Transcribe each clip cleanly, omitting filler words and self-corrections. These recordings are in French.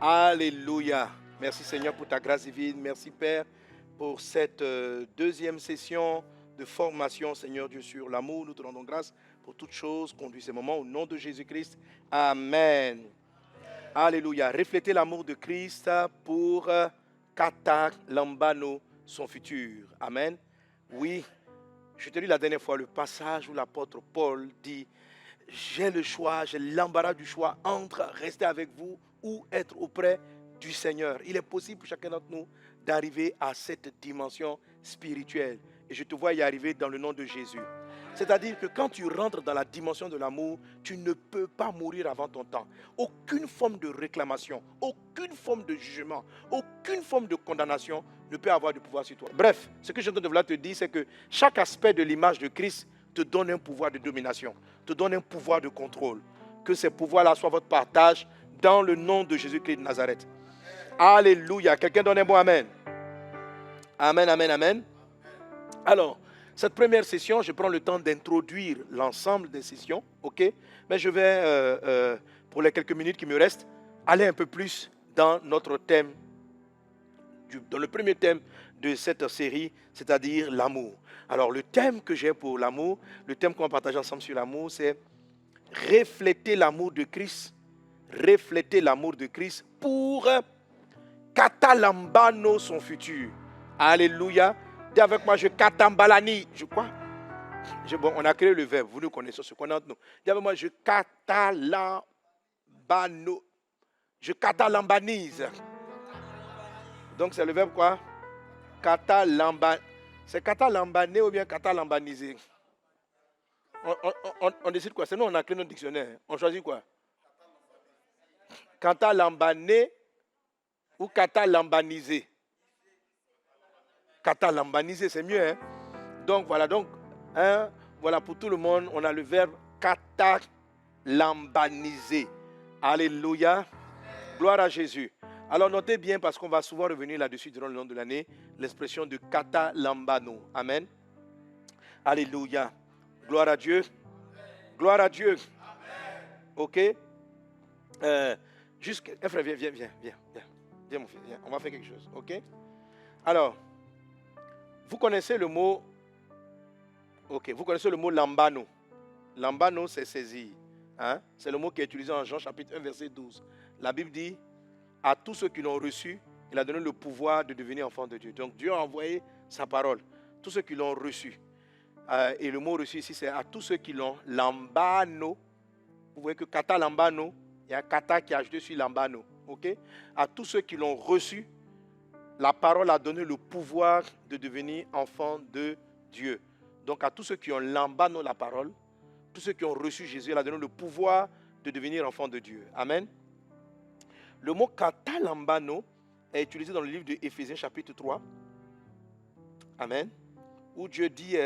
Alléluia. Merci Seigneur pour ta grâce divine. Merci Père pour cette deuxième session de formation, Seigneur Dieu, sur l'amour. Nous te rendons grâce pour toutes choses. Conduis ces moments au nom de Jésus-Christ. Amen. Alléluia. Reflétez l'amour de Christ pour Kata Lambano, son futur. Amen. Oui, je te lis la dernière fois le passage où l'apôtre Paul dit: j'ai le choix, j'ai l'embarras du choix entre rester avec vous ou être auprès du Seigneur. Il est possible pour chacun d'entre nous d'arriver à cette dimension spirituelle. Et je te vois y arriver dans le nom de Jésus. C'est-à-dire que quand tu rentres dans la dimension de l'amour, tu ne peux pas mourir avant ton temps. Aucune forme de réclamation, aucune forme de jugement, aucune forme de condamnation ne peut avoir de pouvoir sur toi. Bref, ce que je de vouloir te dire, c'est que chaque aspect de l'image de Christ te donne un pouvoir de domination, te donne un pouvoir de contrôle. Que ces pouvoirs-là soient votre partage dans le nom de Jésus-Christ de Nazareth. Alléluia. Quelqu'un donne un bon amen. Amen, amen, amen. Alors, cette première session, je prends le temps d'introduire l'ensemble des sessions, ok? Mais je vais, pour les quelques minutes qui me restent, aller un peu plus dans notre thème, dans le premier thème de cette série, c'est-à-dire l'amour. Alors, le thème que j'ai pour l'amour, le thème qu'on va partager ensemble sur l'amour, c'est refléter l'amour de Christ, refléter l'amour de Christ pour Katalambano son futur. Alléluia. Dis avec moi, je katambalani. Je crois. Bon, on a créé le verbe, vous nous connaissez ce qu'on a entre nous. Dis avec moi, je katalambano. Je katalambanise. Donc c'est le verbe quoi? C'est katalambané ou bien katalambaniser? On décide quoi? C'est nous, on a créé notre dictionnaire. On choisit quoi? Katalambané ou katalambaniser? Katalambaniser, c'est mieux. Hein? Donc voilà, voilà pour tout le monde, on a le verbe katalambaniser. Alléluia. Gloire à Jésus. Alors notez bien, parce qu'on va souvent revenir là-dessus durant le long de l'année, l'expression de katalambano. Amen. Alléluia. Gloire à Dieu. Gloire à Dieu. Ok. Frère, viens, mon fils, viens. On va faire quelque chose. Ok. Alors, vous connaissez le mot. Ok, vous connaissez le mot lambano. Lambano, c'est saisir. Hein? C'est le mot qui est utilisé en Jean chapitre 1, verset 12. La Bible dit: à tous ceux qui l'ont reçu, il a donné le pouvoir de devenir enfants de Dieu. Donc Dieu a envoyé sa parole. Tous ceux qui l'ont reçu. Et le mot reçu ici, c'est à tous ceux qui l'ont lambano. Vous voyez que kata lambano, il y a kata qui est ajouté sur lambano. Ok? À tous ceux qui l'ont reçu, la parole a donné le pouvoir de devenir enfants de Dieu. Donc à tous ceux qui ont lambano la parole, tous ceux qui ont reçu Jésus, il a donné le pouvoir de devenir enfants de Dieu. Amen. Le mot katalambano est utilisé dans le livre de Éphésiens chapitre 3. Amen. Où Dieu dit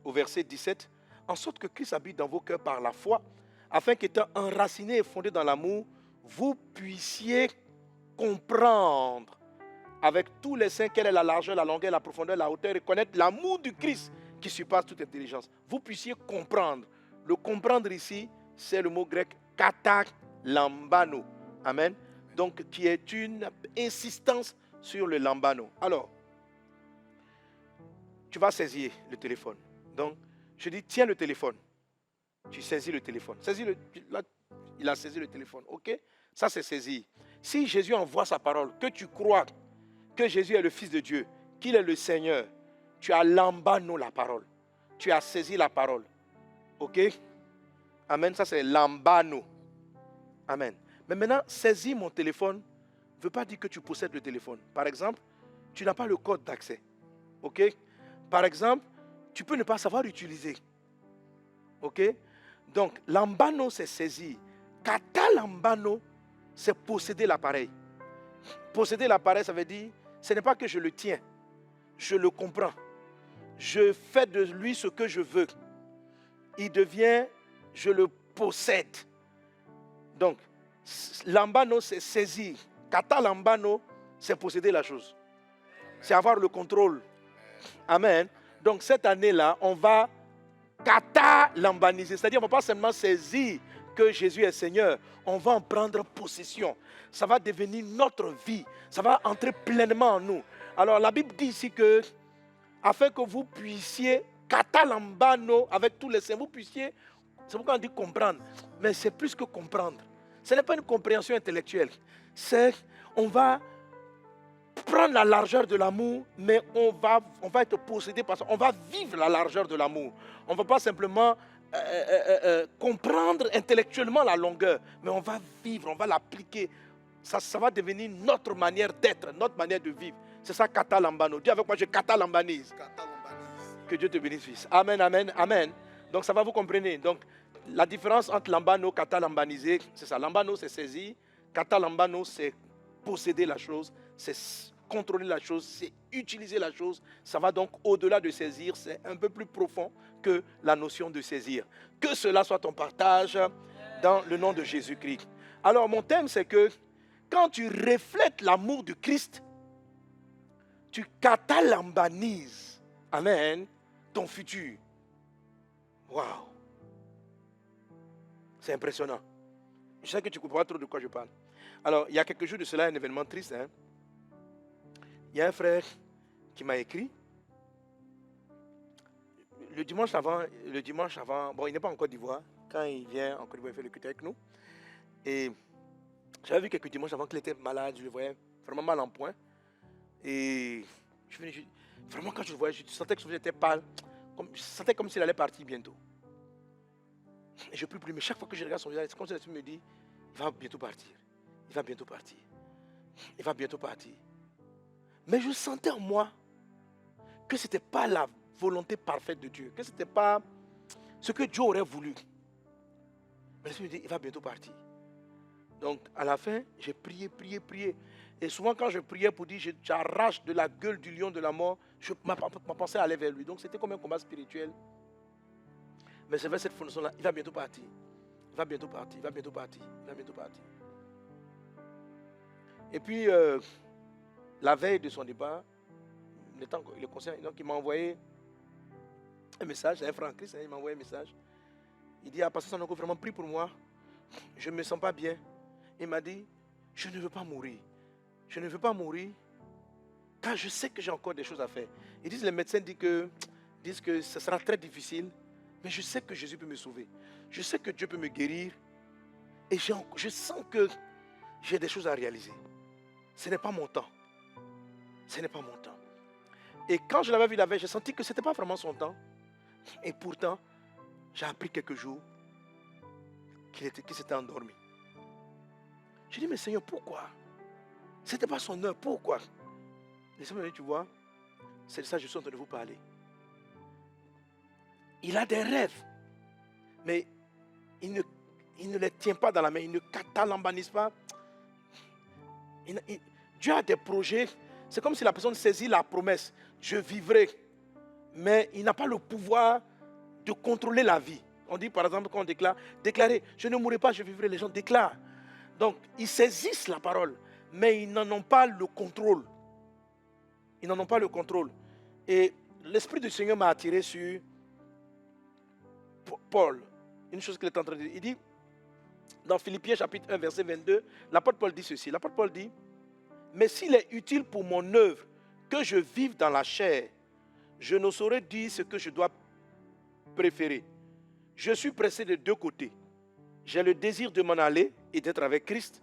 au verset 17, en sorte que Christ habite dans vos cœurs par la foi, afin qu'étant enracinés et fondés dans l'amour, vous puissiez comprendre avec tous les saints quelle est la largeur, la longueur, la profondeur, la hauteur, et connaître l'amour du Christ qui surpasse toute intelligence. Vous puissiez comprendre. Le comprendre ici, c'est le mot grec katalambano. Amen. Donc, qui est une insistance sur le lambano. Alors, tu vas saisir le téléphone. Donc, je dis, tiens le téléphone. Tu saisis le téléphone. Là, il a saisi le téléphone. Ok? Ça, c'est saisir. Si Jésus envoie sa parole, que tu crois que Jésus est le Fils de Dieu, qu'il est le Seigneur, tu as lambano la parole. Tu as saisi la parole. Ok? Amen. Ça, c'est lambano. Amen. Mais maintenant, saisir mon téléphone ne veut pas dire que tu possèdes le téléphone. Par exemple, tu n'as pas le code d'accès. Ok? Par exemple, tu peux ne pas savoir utiliser. Ok? Donc, lambano, c'est saisir. Katalambano, c'est posséder l'appareil. Posséder l'appareil, ça veut dire, ce n'est pas que je le tiens. Je le comprends. Je fais de lui ce que je veux. Il devient, je le possède. Donc, lambano, c'est saisir. Katalambano, c'est posséder la chose. C'est avoir le contrôle. Amen. Donc, cette année-là, on va katalambaniser. C'est-à-dire, on ne va pas seulement saisir que Jésus est Seigneur, on va en prendre possession. Ça va devenir notre vie. Ça va entrer pleinement en nous. Alors la Bible dit ici que, afin que vous puissiez, katalambano, avec tous les saints, vous puissiez, c'est pourquoi on dit comprendre. Mais c'est plus que comprendre. Ce n'est pas une compréhension intellectuelle. C'est, on va prendre la largeur de l'amour, mais on va être possédé par ça. On va vivre la largeur de l'amour. On ne va pas simplement comprendre intellectuellement la longueur, mais on va vivre, on va l'appliquer. Ça va devenir notre manière d'être, notre manière de vivre. C'est ça, kata lambano. Dis avec moi, je kata lambanise. Que Dieu te bénisse, fils. Amen, amen, amen. Donc ça va, vous comprenez. Donc la différence entre lambano, kata lambaniser, c'est ça. Lambano, c'est saisir. Kata lambano, c'est posséder la chose, c'est contrôler la chose, c'est utiliser la chose. Ça va donc au-delà de saisir, c'est un peu plus profond que la notion de saisir. Que cela soit ton partage dans le nom de Jésus-Christ. Alors mon thème, c'est que quand tu reflètes l'amour du Christ, tu catalambanises, amen, ton futur. Waouh! C'est impressionnant. Je sais que tu ne comprends pas trop de quoi je parle. Alors, il y a quelques jours de cela, un événement triste. Hein? Il y a un frère qui m'a écrit. Le dimanche avant, bon, il n'est pas en Côte d'Ivoire. Quand il vient en Côte d'Ivoire, il fait le culte avec nous. Et j'avais vu quelques dimanches avant qu'il était malade, je le voyais vraiment mal en point. Et vraiment, quand je le voyais, je sentais que son visage était pâle. Je sentais comme s'il allait partir bientôt. Et je ne prie plus, mais chaque fois que je regarde son visage, c'est comme si l'Esprit me dit, il va bientôt partir. Il va bientôt partir. Il va bientôt partir. Mais je sentais en moi que ce n'était pas la volonté parfaite de Dieu, que ce n'était pas ce que Dieu aurait voulu. Mais l'Esprit me dit, il va bientôt partir. Donc, à la fin, j'ai prié. Et souvent, quand je priais pour dire, j'arrache de la gueule du lion de la mort, ma pensée allait vers lui. Donc, c'était comme un combat spirituel. Mais c'est vers cette fondation-là, il va bientôt partir. Il va bientôt partir. Et puis, la veille de son départ, le conseil, donc il m'a envoyé un message, c'est un frère en Christ, il m'a envoyé un message. Il dit, Pasteur Sanoko, vraiment prie pour moi. Je ne me sens pas bien. Il m'a dit, je ne veux pas mourir. Je ne veux pas mourir car je sais que j'ai encore des choses à faire. Ils disent, les médecins disent que ce sera très difficile, mais je sais que Jésus peut me sauver. Je sais que Dieu peut me guérir. Et je sens que j'ai des choses à réaliser. Ce n'est pas mon temps. Ce n'est pas mon temps. Et quand je l'avais vu la veille, j'ai senti que ce n'était pas vraiment son temps. Et pourtant, j'ai appris quelques jours qu'il s'était endormi. J'ai dit, mais Seigneur, pourquoi? Ce n'était pas son heure, pourquoi? Laissez-moi dire, tu vois, c'est de ça que je suis en train de vous parler. Il a des rêves, mais il ne les tient pas dans la main, il ne catalambanise pas. Dieu a des projets, c'est comme si la personne saisit la promesse, je vivrai, mais il n'a pas le pouvoir de contrôler la vie. On dit par exemple quand on déclarer, je ne mourrai pas, je vivrai, les gens déclarent. Donc ils saisissent la parole, mais ils n'en ont pas le contrôle. Ils n'en ont pas le contrôle. Et l'Esprit du Seigneur m'a attiré sur Paul. Une chose qu'il est en train de dire. Il dit, dans Philippiens chapitre 1, verset 22, l'apôtre Paul dit ceci. L'apôtre Paul dit, mais s'il est utile pour mon œuvre que je vive dans la chair, je ne saurais dire ce que je dois préférer. Je suis pressé de deux côtés. J'ai le désir de m'en aller et d'être avec Christ,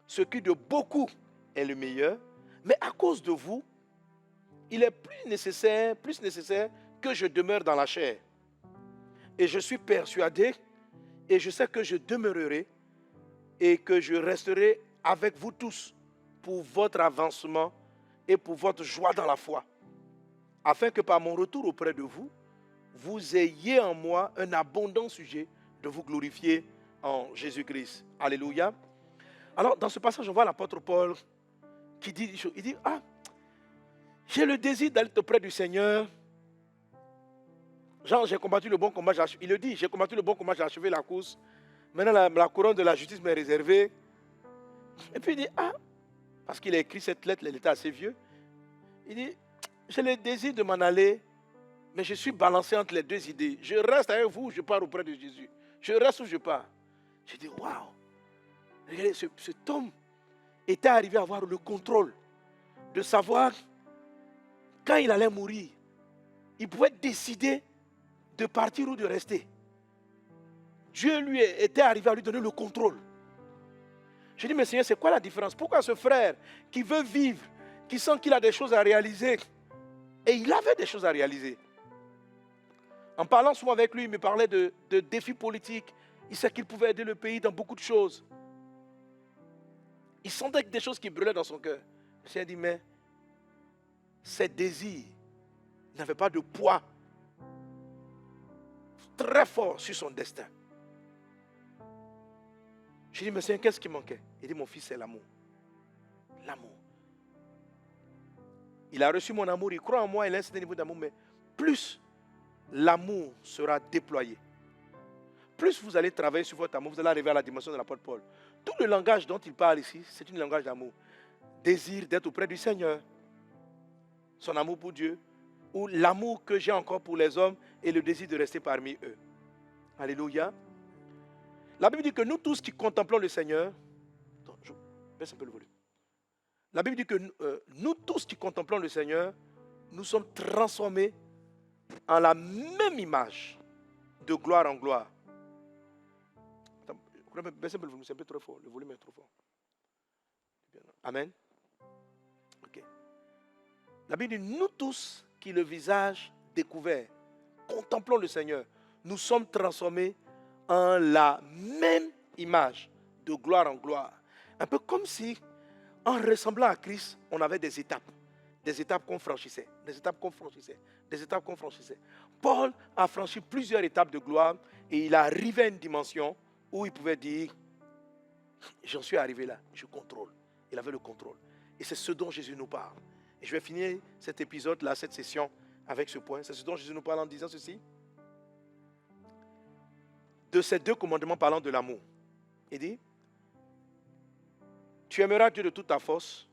ce qui de beaucoup est le meilleur, mais à cause de vous, il est plus nécessaire que je demeure dans la chair. Et je suis persuadé, et je sais que je demeurerai, et que je resterai avec vous tous pour votre avancement et pour votre joie dans la foi, afin que par mon retour auprès de vous, vous ayez en moi un abondant sujet de vous glorifier en Jésus-Christ. Alléluia. Alors, dans ce passage, on voit l'apôtre Paul qui dit, il dit, j'ai le désir d'aller auprès du Seigneur. Genre, j'ai combattu le bon combat, il le dit, j'ai combattu le bon combat, j'ai achevé la course. Maintenant, la couronne de la justice m'est réservée. Et puis il dit, parce qu'il a écrit cette lettre, il était assez vieux. Il dit, j'ai le désir de m'en aller, mais je suis balancé entre les deux idées. Je reste avec vous, je pars auprès de Jésus. Je reste où je pars. J'ai dit, waouh. Regardez, cet homme était arrivé à avoir le contrôle de savoir quand il allait mourir. Il pouvait décider de partir ou de rester. Dieu lui était arrivé à lui donner le contrôle. Je dis, mais Seigneur, c'est quoi la différence? Pourquoi ce frère qui veut vivre, qui sent qu'il a des choses à réaliser, et il avait des choses à réaliser. En parlant souvent avec lui, il me parlait de défis politiques. Il sait qu'il pouvait aider le pays dans beaucoup de choses. Il sentait des choses qui brûlaient dans son cœur. Le Seigneur dit, mais ces désirs n'avaient pas de poids très fort sur son destin. Je dis, mais Seigneur, qu'est-ce qui manquait? Il dit, mon fils, c'est l'amour. L'amour. Il a reçu mon amour, il croit en moi, il a un certain niveau d'amour, mais plus l'amour sera déployé, plus vous allez travailler sur votre amour, vous allez arriver à la dimension de l'apôtre Paul. Tout le langage dont il parle ici, c'est un langage d'amour. Désir d'être auprès du Seigneur, son amour pour Dieu, ou l'amour que j'ai encore pour les hommes et le désir de rester parmi eux. Alléluia. La Bible dit que nous tous qui contemplons le Seigneur, attends, je baisse un peu le volume. La Bible dit que nous tous qui contemplons le Seigneur, nous sommes transformés en la même image, de gloire en gloire. Attends, baisse un peu le volume, c'est un peu trop fort, le volume est trop fort. Amen. Ok. La Bible dit, nous tous qui le visage découvert, contemplons le Seigneur, nous sommes transformés en la même image, de gloire en gloire. Un peu comme si, en ressemblant à Christ, on avait des étapes qu'on franchissait, des étapes qu'on franchissait, des étapes qu'on franchissait. Paul a franchi plusieurs étapes de gloire et il est arrivé à une dimension où il pouvait dire, j'en suis arrivé là, je contrôle. Il avait le contrôle. Et c'est ce dont Jésus nous parle. Et je vais finir cet épisode-là, cette session, avec ce point. C'est ce dont Jésus nous parle en disant ceci. De ces deux commandements parlant de l'amour. Il dit, tu aimeras Dieu de toute ta force,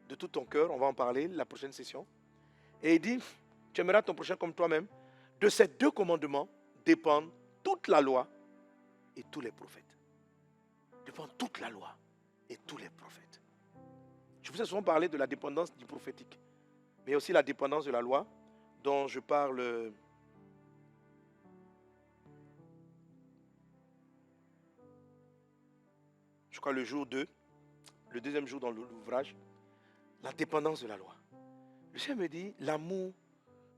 de tout ton cœur, on va en parler la prochaine session. Et il dit, tu aimeras ton prochain comme toi-même. De ces deux commandements dépendent toute la loi et tous les prophètes. Dépend toute la loi et tous les prophètes. Je vous ai souvent parlé de la dépendance du prophétique, mais aussi la dépendance de la loi, dont je parle je crois le jour 2, le deuxième jour dans l'ouvrage, la dépendance de la loi. Le Seigneur me dit, l'amour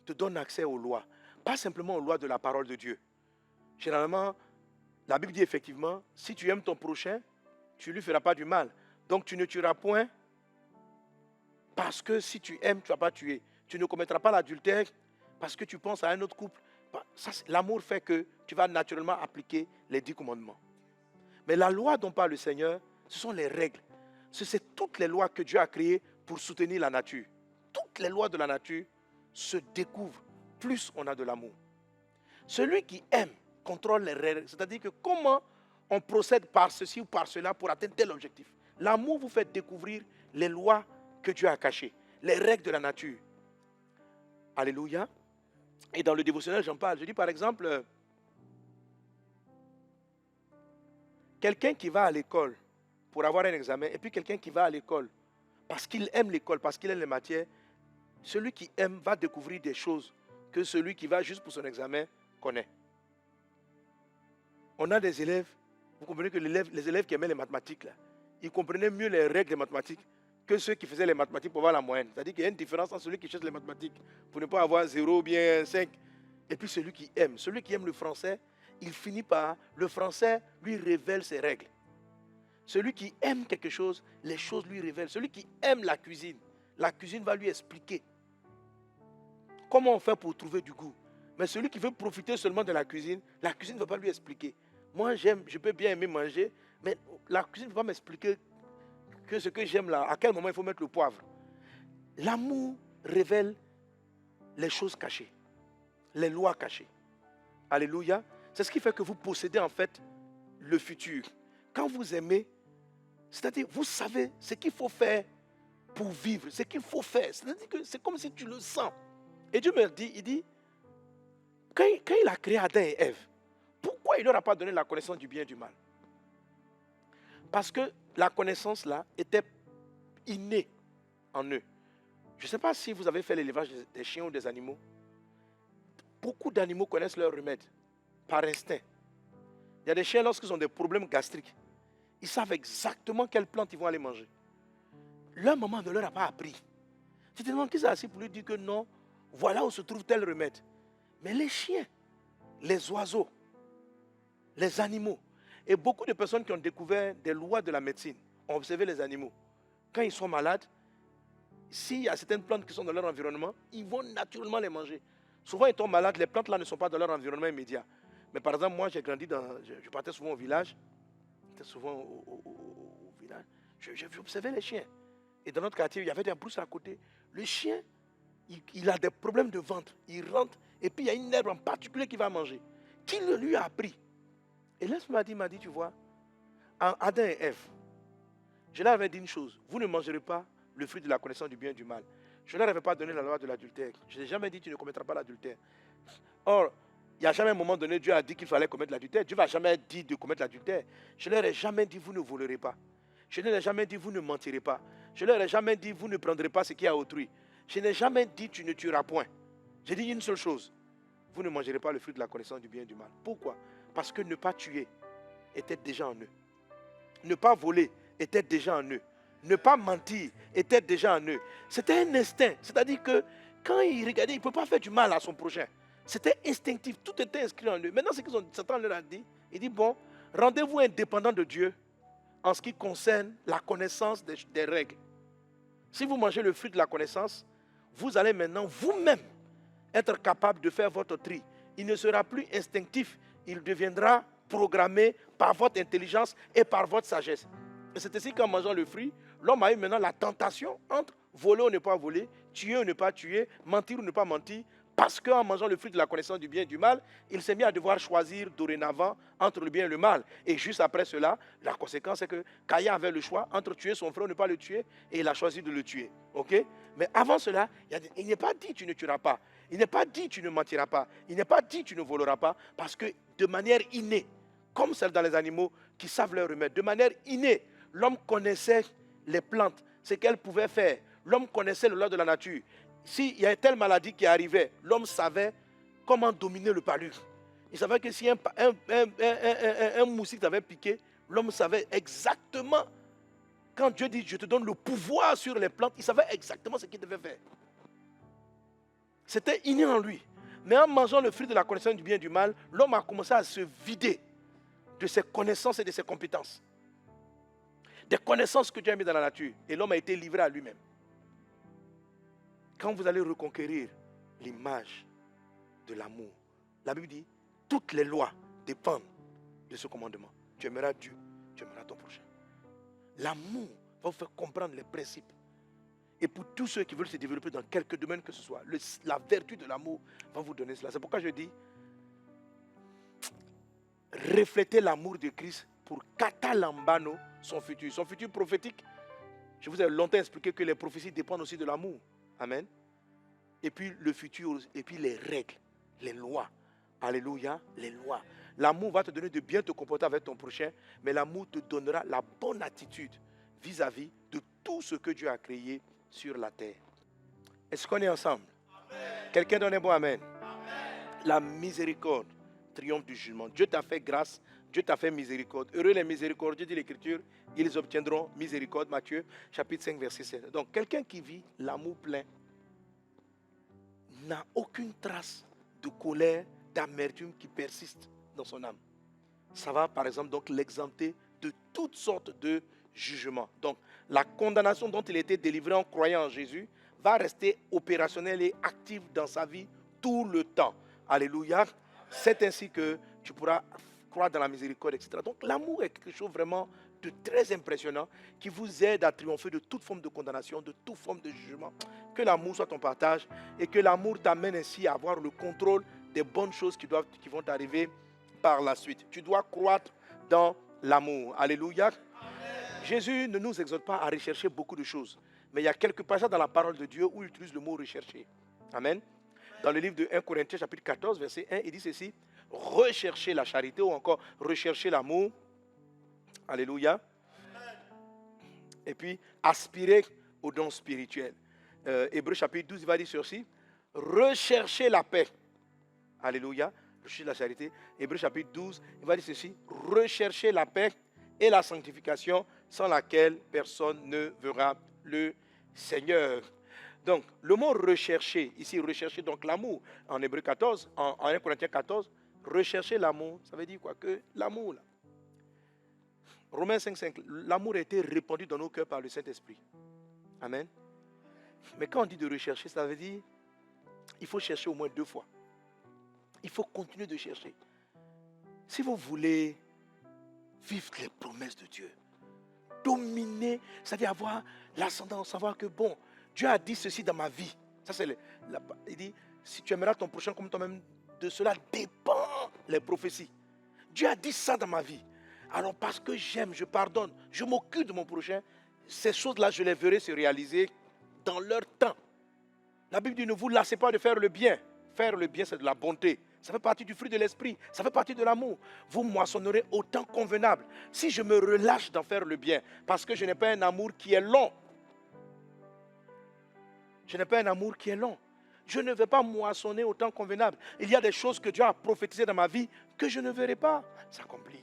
te donne accès aux lois, pas simplement aux lois de la parole de Dieu. Généralement, la Bible dit effectivement, si tu aimes ton prochain, tu ne lui feras pas du mal. Donc tu ne tueras point, parce que si tu aimes, tu ne vas pas tuer. Tu ne commettras pas l'adultère, parce que tu penses à un autre couple. L'amour fait que tu vas naturellement appliquer les 10 commandements. Mais la loi dont parle le Seigneur, ce sont les règles. C'est toutes les lois que Dieu a créées pour soutenir la nature. Toutes les lois de la nature se découvrent plus on a de l'amour. Celui qui aime contrôle les règles. C'est-à-dire que comment on procède par ceci ou par cela pour atteindre tel objectif. L'amour vous fait découvrir les lois que Dieu a cachées, les règles de la nature. Alléluia. Et dans le dévotionnel, j'en parle. Je dis par exemple, quelqu'un qui va à l'école pour avoir un examen, et puis quelqu'un qui va à l'école parce qu'il aime l'école, parce qu'il aime les matières, celui qui aime va découvrir des choses que celui qui va juste pour son examen connaît. On a des élèves, vous comprenez que les élèves qui aimaient les mathématiques, là, ils comprenaient mieux les règles des mathématiques que ceux qui faisaient les mathématiques pour avoir la moyenne. C'est-à-dire qu'il y a une différence entre celui qui cherche les mathématiques pour ne pas avoir 0 ou bien 5, et puis celui qui aime. Celui qui aime le français, il finit par, le français lui révèle ses règles. Celui qui aime quelque chose, les choses lui révèlent. Celui qui aime la cuisine va lui expliquer comment on fait pour trouver du goût. Mais celui qui veut profiter seulement de la cuisine ne va pas lui expliquer. Moi, je peux bien aimer manger, mais la cuisine ne va pas m'expliquer que ce que j'aime là, à quel moment il faut mettre le poivre. L'amour révèle les choses cachées, les lois cachées. Alléluia. C'est ce qui fait que vous possédez en fait le futur. Quand vous aimez, c'est-à-dire vous savez ce qu'il faut faire pour vivre, ce qu'il faut faire. C'est-à-dire que c'est comme si tu le sens. Et Dieu me dit, il dit, quand il a créé Adam et Ève, pourquoi Pourquoi il ne leur a pas donné la connaissance du bien et du mal? Parce que la connaissance là était innée en eux. Je ne sais pas si vous avez fait l'élevage des chiens ou des animaux. Beaucoup d'animaux connaissent leur remède par instinct. Il y a des chiens, lorsqu'ils ont des problèmes gastriques, ils savent exactement quelle plante ils vont aller manger. Leur maman ne leur a pas appris. Tu te demandes qui c'est assis pour lui dire que non, voilà où se trouve tel remède. Mais les chiens, les oiseaux, les animaux, et beaucoup de personnes qui ont découvert des lois de la médecine ont observé les animaux. Quand ils sont malades, s'il y a certaines plantes qui sont dans leur environnement, ils vont naturellement les manger. Souvent, ils tombent malades, les plantes là ne sont pas dans leur environnement immédiat. Mais par exemple, moi, j'ai grandi je partais souvent au village. J'étais souvent au village. J'ai observé les chiens. Et dans notre quartier, il y avait des brousses à côté. Le chien, il a des problèmes de ventre. Il rentre et puis il y a une herbe en particulier qu'il va manger. Qui le lui a appris? Et là, m'a dit, tu vois, en Adam et Ève, je leur avais dit une chose. Vous ne mangerez pas le fruit de la connaissance du bien et du mal. Je ne leur avais pas donné la loi de l'adultère. Je n'ai jamais dit tu ne commettras pas l'adultère. Or, il n'y a jamais un moment donné, Dieu a dit qu'il fallait commettre l'adultère. Dieu ne va jamais dire de commettre l'adultère. Je ne leur ai jamais dit vous ne volerez pas. Je ne leur ai jamais dit vous ne mentirez pas. Je ne leur ai jamais dit vous ne prendrez pas ce qui est à autrui. Je n'ai jamais dit tu ne tueras point. J'ai dit une seule chose. Vous ne mangerez pas le fruit de la connaissance du bien et du mal. Pourquoi? Parce que ne pas tuer était déjà en eux. Ne pas voler était déjà en eux. Ne pas mentir était déjà en eux. C'était un instinct. C'est-à-dire que quand ils regardaient, ils ne pouvaient pas faire du mal à son prochain. C'était instinctif. Tout était inscrit en eux. Maintenant, ce que Satan leur a dit, il dit, bon, rendez-vous indépendant de Dieu en ce qui concerne la connaissance des règles. Si vous mangez le fruit de la connaissance, vous allez maintenant vous-même être capable de faire votre tri. Il ne sera plus instinctif. Il deviendra programmé par votre intelligence et par votre sagesse. Et c'est ainsi qu'en mangeant le fruit, l'homme a eu maintenant la tentation entre voler ou ne pas voler, tuer ou ne pas tuer, mentir ou ne pas mentir, parce qu'en mangeant le fruit de la connaissance du bien et du mal, il s'est mis à devoir choisir dorénavant entre le bien et le mal. Et juste après cela, la conséquence est que Caïn avait le choix entre tuer son frère ou ne pas le tuer, et il a choisi de le tuer. Ok? Mais avant cela, il n'est pas dit tu ne tueras pas. Il n'est pas dit tu ne mentiras pas. Il n'est pas dit tu ne voleras pas, parce que de manière innée, comme celle dans les animaux qui savent leur remède, de manière innée, l'homme connaissait les plantes, ce qu'elles pouvaient faire. L'homme connaissait le loi de la nature. S'il y a une telle maladie qui arrivait, l'homme savait comment dominer le palu. Il savait que si un moustique t'avait piqué, l'homme savait exactement, quand Dieu dit je te donne le pouvoir sur les plantes, il savait exactement ce qu'il devait faire. C'était inné en lui. Mais en mangeant le fruit de la connaissance du bien et du mal, l'homme a commencé à se vider de ses connaissances et de ses compétences. Des connaissances que Dieu a mis dans la nature. Et l'homme a été livré à lui-même. Quand vous allez reconquérir l'image de l'amour, la Bible dit, toutes les lois dépendent de ce commandement. Tu aimeras Dieu, tu aimeras ton prochain. L'amour va vous faire comprendre les principes. Et pour tous ceux qui veulent se développer dans quelque domaine que ce soit, la vertu de l'amour va vous donner cela. C'est pourquoi je dis, reflétez l'amour de Christ pour Katalambano, son futur prophétique. Je vous ai longtemps expliqué que les prophéties dépendent aussi de l'amour. Amen. Et puis le futur, et puis les règles, les lois. Alléluia, les lois. L'amour va te donner de bien te comporter avec ton prochain, mais l'amour te donnera la bonne attitude vis-à-vis de tout ce que Dieu a créé sur la terre. Est-ce qu'on est ensemble? Amen. Quelqu'un donne un bon amen. Amen. La miséricorde triomphe du jugement. Dieu t'a fait grâce, Dieu t'a fait miséricorde. Heureux les miséricordieux, dit l'Écriture, ils obtiendront miséricorde. Matthieu, chapitre 5, verset 7. Donc, quelqu'un qui vit l'amour plein n'a aucune trace de colère, d'amertume qui persiste dans son âme. Ça va, par exemple, donc l'exempter de toutes sortes de jugements. Donc, la condamnation dont il était délivré en croyant en Jésus va rester opérationnelle et active dans sa vie tout le temps. Alléluia. C'est ainsi que tu pourras croire dans la miséricorde, etc. Donc l'amour est quelque chose vraiment de très impressionnant qui vous aide à triompher de toute forme de condamnation, de toute forme de jugement. Que l'amour soit ton partage et que l'amour t'amène ainsi à avoir le contrôle des bonnes choses qui vont t'arriver par la suite. Tu dois croître dans l'amour. Alléluia. Amen. Jésus ne nous exhorte pas à rechercher beaucoup de choses. Mais il y a quelques passages dans la parole de Dieu où il utilise le mot rechercher. Amen. Dans le livre de 1 Corinthiens chapitre 14, verset 1, il dit ceci. rechercher la charité ou encore rechercher l'amour. Alléluia. Et puis, aspirer aux dons spirituels. Hébreux chapitre 12, il va dire ceci. Rechercher la paix. Alléluia. Rechercher la charité. Hébreux chapitre 12, il va dire ceci. Rechercher la paix et la sanctification sans laquelle personne ne verra le Seigneur. Donc, le mot rechercher, ici rechercher donc l'amour, en Hébreux 14, en 1 Corinthiens 14, rechercher l'amour, ça veut dire quoi? Que l'amour, là. Romains 5, l'amour a été répandu dans nos cœurs par le Saint-Esprit. Amen. Mais quand on dit de rechercher, ça veut dire il faut chercher au moins 2 fois. Il faut continuer de chercher. Si vous voulez vivre les promesses de Dieu, dominer, c'est-à-dire avoir l'ascendant, savoir que bon, Dieu a dit ceci dans ma vie. Ça c'est il dit, si tu aimeras ton prochain comme toi-même, de cela dépend les prophéties. Dieu a dit ça dans ma vie. Alors parce que j'aime, je pardonne, je m'occupe de mon prochain, ces choses-là, je les verrai se réaliser dans leur temps. La Bible dit, ne vous lassez pas de faire le bien. Faire le bien, c'est de la bonté. Ça fait partie du fruit de l'esprit. Ça fait partie de l'amour. Vous moissonnerez au temps convenable. Si je me relâche d'en faire le bien, parce que je n'ai pas un amour qui est long. Je n'ai pas un amour qui est long. Je ne vais pas moissonner au temps convenable. Il y a des choses que Dieu a prophétisées dans ma vie que je ne verrai pas s'accomplir.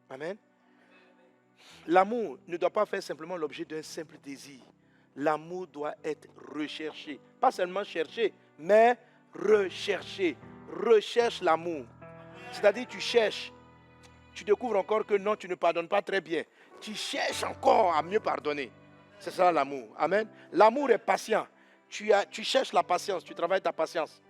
Amen. L'amour ne doit pas faire simplement l'objet d'un simple désir. L'amour doit être recherché. Pas seulement cherché, mais recherché. Recherche l'amour. C'est-à-dire tu cherches. Tu découvres encore que non, tu ne pardonnes pas très bien. Tu cherches encore à mieux pardonner. C'est ça l'amour. Amen. L'amour est patient. Tu cherches la patience. Tu travailles ta patience.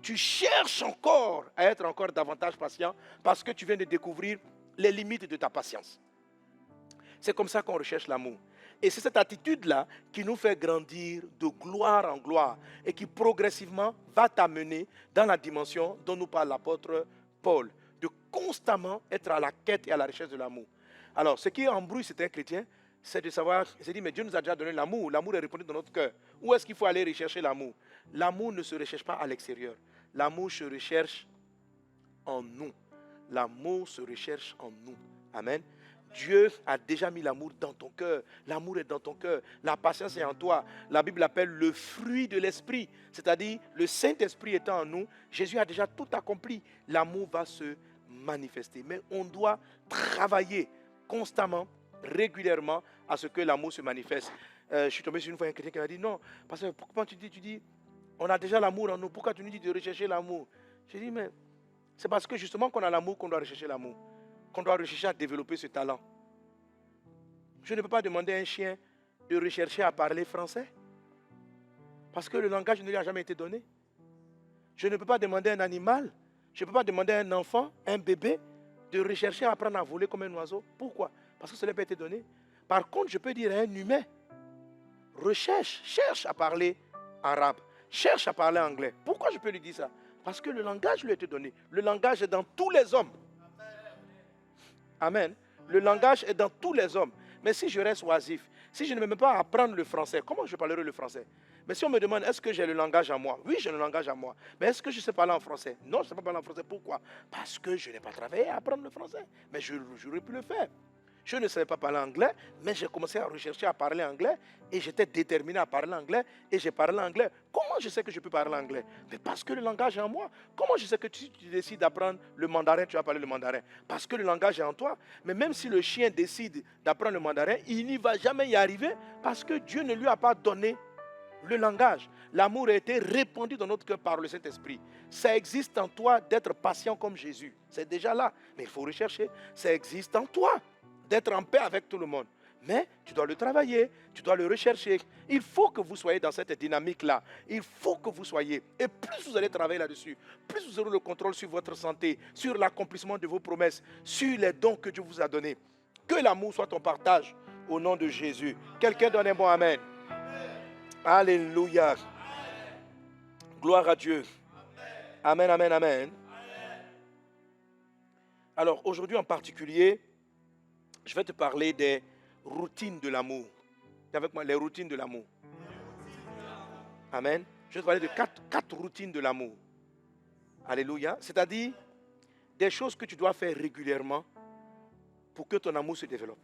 Tu cherches encore à être encore davantage patient parce que tu viens de découvrir les limites de ta patience. C'est comme ça qu'on recherche l'amour. Et c'est cette attitude-là qui nous fait grandir de gloire en gloire et qui progressivement va t'amener dans la dimension dont nous parle l'apôtre Paul, de constamment être à la quête et à la recherche de l'amour. Alors, ce qui embrouille certains chrétiens, c'est de savoir, il s'est dit, mais Dieu nous a déjà donné l'amour, l'amour est répandu dans notre cœur. Où est-ce qu'il faut aller rechercher l'amour? L'amour ne se recherche pas à l'extérieur. L'amour se recherche en nous. L'amour se recherche en nous. Amen. Dieu a déjà mis l'amour dans ton cœur. L'amour est dans ton cœur. La patience est en toi. La Bible l'appelle le fruit de l'esprit. C'est-à-dire, le Saint-Esprit étant en nous, Jésus a déjà tout accompli. L'amour va se manifester. Mais on doit travailler constamment, régulièrement, à ce que l'amour se manifeste. Je suis tombé sur une fois un chrétien qui m'a dit, non, parce que pourquoi tu dis, on a déjà l'amour en nous. Pourquoi tu nous dis de rechercher l'amour? J'ai dit, mais c'est parce que justement qu'on a l'amour qu'on doit rechercher l'amour. Qu'on doit rechercher à développer ce talent. Je ne peux pas demander à un chien de rechercher à parler français parce que le langage ne lui a jamais été donné. Je ne peux pas demander à un animal, je ne peux pas demander à un enfant, un bébé, de rechercher à apprendre à voler comme un oiseau. Pourquoi? Parce que cela n'a pas été donné. Par contre, je peux dire à un humain, cherche à parler arabe, cherche à parler anglais. Pourquoi je peux lui dire ça? Parce que le langage lui a été donné. Le langage est dans tous les hommes. Amen. Le langage est dans tous les hommes. Mais si je reste oisif, si je ne me mets pas à apprendre le français, comment je parlerai le français? Mais si on me demande, est-ce que j'ai le langage en moi? Oui, j'ai le langage en moi. Mais est-ce que je sais parler en français? Non, je ne sais pas parler en français. Pourquoi? Parce que je n'ai pas travaillé à apprendre le français. Mais j'aurais pu le faire. Je ne savais pas parler anglais, mais j'ai commencé à rechercher à parler anglais et j'étais déterminé à parler anglais et j'ai parlé anglais. Comment je sais que je peux parler anglais? Mais parce que le langage est en moi. Comment je sais que si tu décides d'apprendre le mandarin, tu vas parler le mandarin? Parce que le langage est en toi. Mais même si le chien décide d'apprendre le mandarin, il n'y va jamais y arriver parce que Dieu ne lui a pas donné le langage. L'amour a été répandu dans notre cœur par le Saint-Esprit. Ça existe en toi d'être patient comme Jésus. C'est déjà là. Mais il faut rechercher. Ça existe en toi d'être en paix avec tout le monde. Mais tu dois le travailler, tu dois le rechercher. Il faut que vous soyez dans cette dynamique-là. Il faut que vous soyez. Et plus vous allez travailler là-dessus, plus vous aurez le contrôle sur votre santé, sur l'accomplissement de vos promesses, sur les dons que Dieu vous a donnés. Que l'amour soit ton partage au nom de Jésus. Quelqu'un donne un bon amen. Alléluia. Gloire à Dieu. Amen, amen, amen. Alors aujourd'hui en particulier, je vais te parler des routines de l'amour. Avec moi, les routines de l'amour. Amen. Je vais te parler de quatre routines de l'amour. Alléluia. C'est-à-dire des choses que tu dois faire régulièrement pour que ton amour se développe.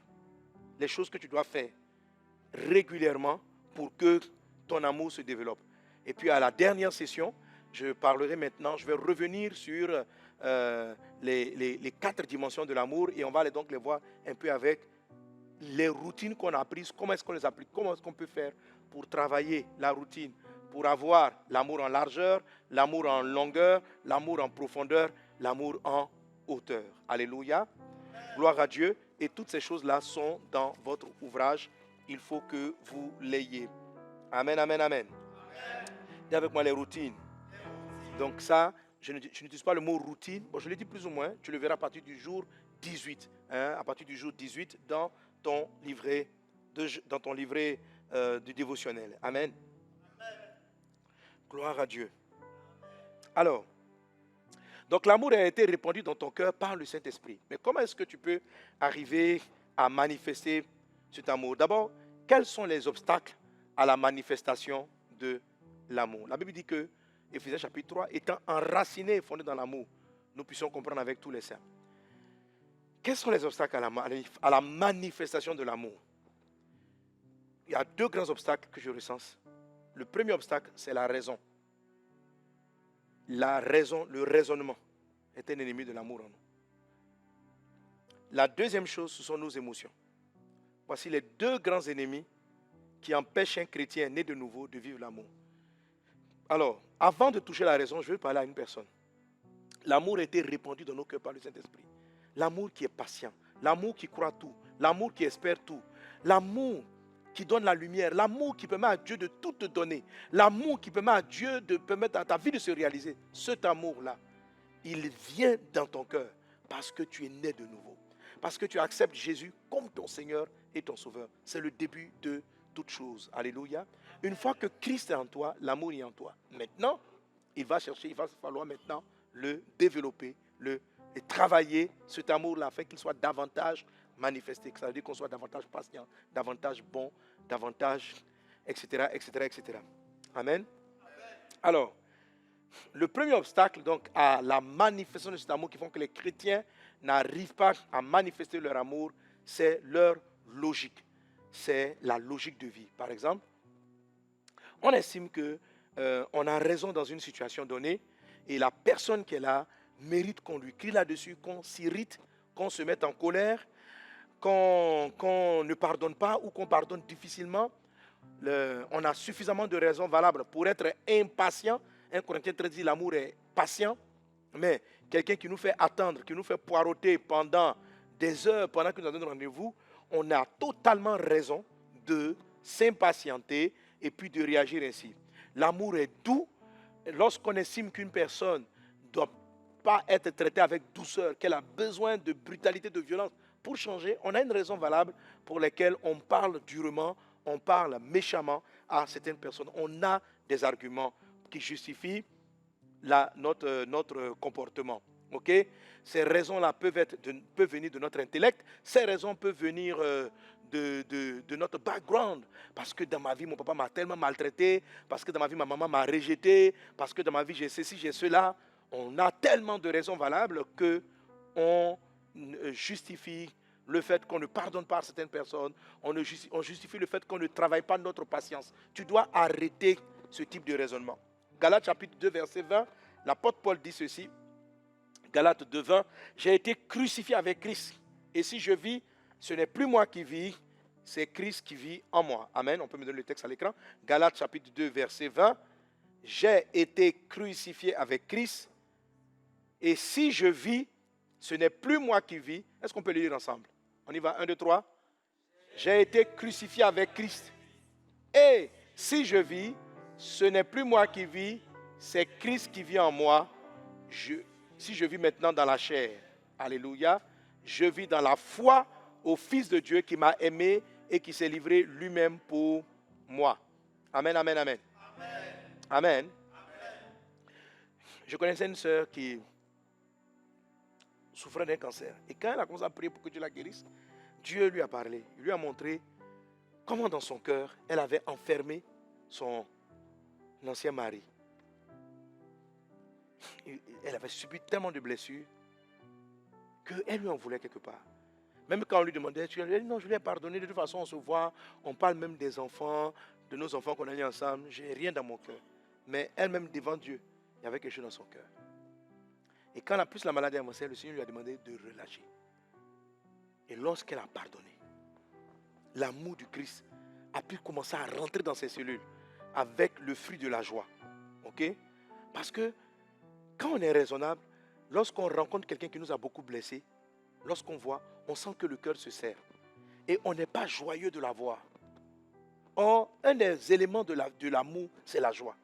Les choses que tu dois faire régulièrement pour que ton amour se développe. Et puis à la dernière session, je parlerai maintenant, je vais revenir sur les 4 dimensions de l'amour et on va donc les voir un peu avec les routines qu'on a prises, comment est-ce qu'on les applique, comment est-ce qu'on peut faire pour travailler la routine, pour avoir l'amour en largeur, l'amour en longueur, l'amour en profondeur, l'amour en hauteur. Alléluia. Gloire à Dieu. Et toutes ces choses-là sont dans votre ouvrage. Il faut que vous l'ayez. Amen, amen, amen. Dis avec moi les routines. Donc ça, je n'utilise pas le mot routine. Bon, je le dis plus ou moins. Tu le verras à partir du jour 18. À partir du jour 18 dans ton livret, du dévotionnel. Amen. Gloire à Dieu. Alors, donc l'amour a été répandu dans ton cœur par le Saint-Esprit. Mais comment est-ce que tu peux arriver à manifester cet amour? D'abord, quels sont les obstacles à la manifestation de l'amour? La Bible dit que, Éphésiens chapitre 3, étant enracinés et fondés dans l'amour, nous puissions comprendre avec tous les saints. Quels sont les obstacles à la manifestation de l'amour? Il y a 2 grands obstacles que je recense. Le premier obstacle, c'est la raison. La raison, le raisonnement est un ennemi de l'amour en nous. La deuxième chose, ce sont nos émotions. Voici les 2 grands ennemis qui empêchent un chrétien né de nouveau de vivre l'amour. Alors, avant de toucher la raison, je vais parler à une personne. L'amour a été répandu dans nos cœurs par le Saint-Esprit. L'amour qui est patient, l'amour qui croit tout, l'amour qui espère tout, l'amour qui donne la lumière, l'amour qui permet à Dieu de tout te donner, l'amour qui permet à Dieu de permettre à ta vie de se réaliser. Cet amour-là, il vient dans ton cœur parce que tu es né de nouveau, parce que tu acceptes Jésus comme ton Seigneur et ton Sauveur. C'est le début de toute chose. Alléluia. Une fois que Christ est en toi, l'amour est en toi. Maintenant, il va falloir maintenant le développer, et travailler cet amour-là afin qu'il soit davantage manifesté. Ça veut dire qu'on soit davantage patient, davantage bon, davantage, etc., etc., etc. Amen. Alors, le premier obstacle donc à la manifestation de cet amour qui font que les chrétiens n'arrivent pas à manifester leur amour, c'est leur logique. C'est la logique de vie. Par exemple, on estime qu'on a raison dans une situation donnée et la personne qui est là mérite qu'on lui crie là-dessus, qu'on s'irrite, qu'on se mette en colère, qu'on ne pardonne pas ou qu'on pardonne difficilement. On a suffisamment de raisons valables pour être impatient. 1 Corinthiens 13 dit l'amour est patient, mais quelqu'un qui nous fait attendre, qui nous fait poireauter pendant des heures, pendant que nous avons un rendez-vous, on a totalement raison de s'impatienter et puis de réagir ainsi. L'amour est doux. Lorsqu'on estime qu'une personne ne doit pas être traitée avec douceur, qu'elle a besoin de brutalité, de violence pour changer, on a une raison valable pour laquelle on parle durement, on parle méchamment à certaines personnes. On a des arguments qui justifient notre comportement. Okay? Ces raisons-là peuvent venir de notre intellect, ces raisons peuvent venir de notre background. Parce que dans ma vie, mon papa m'a tellement maltraité, parce que dans ma vie, ma maman m'a rejeté, parce que dans ma vie, j'ai ceci, j'ai cela. On a tellement de raisons valables qu'on justifie le fait qu'on ne pardonne pas à certaines personnes, on justifie le fait qu'on ne travaille pas notre patience. Tu dois arrêter ce type de raisonnement. Galates chapitre 2, verset 20, l'apôtre Paul dit ceci, Galates 2, 20, j'ai été crucifié avec Christ. Et si je vis, ce n'est plus moi qui vis, c'est Christ qui vit en moi. Amen. On peut me donner le texte à l'écran. Galates chapitre 2, verset 20, j'ai été crucifié avec Christ. Et si je vis, ce n'est plus moi qui vis. Est-ce qu'on peut le lire ensemble? On y va, 1, 2, 3. J'ai été crucifié avec Christ. Et si je vis, ce n'est plus moi qui vis, c'est Christ qui vit en moi. Si je vis maintenant dans la chair, alléluia, je vis dans la foi au Fils de Dieu qui m'a aimé et qui s'est livré lui-même pour moi. Amen, amen, amen. Amen. Amen. Je connaissais une sœur qui souffrait d'un cancer. Et quand elle a commencé à prier pour que Dieu la guérisse, Dieu lui a parlé. Il lui a montré comment dans son cœur, elle avait enfermé son ancien mari. elle avait subi tellement de blessures qu'elle lui en voulait quelque part. Même quand on lui demandait, elle dit non, je lui ai pardonné, de toute façon on se voit, on parle même des enfants, de nos enfants qu'on a eu ensemble, je n'ai rien dans mon cœur. Mais elle-même devant Dieu, il y avait quelque chose dans son cœur. Et quand plus la maladie a avancé, le Seigneur lui a demandé de relâcher. Et lorsqu'elle a pardonné, l'amour du Christ a pu commencer à rentrer dans ses cellules avec le fruit de la joie. Ok? Parce que quand on est raisonnable, lorsqu'on rencontre quelqu'un qui nous a beaucoup blessés, lorsqu'on voit, on sent que le cœur se serre. Et on n'est pas joyeux de la voir. Or, un des éléments de l'amour, c'est la joie.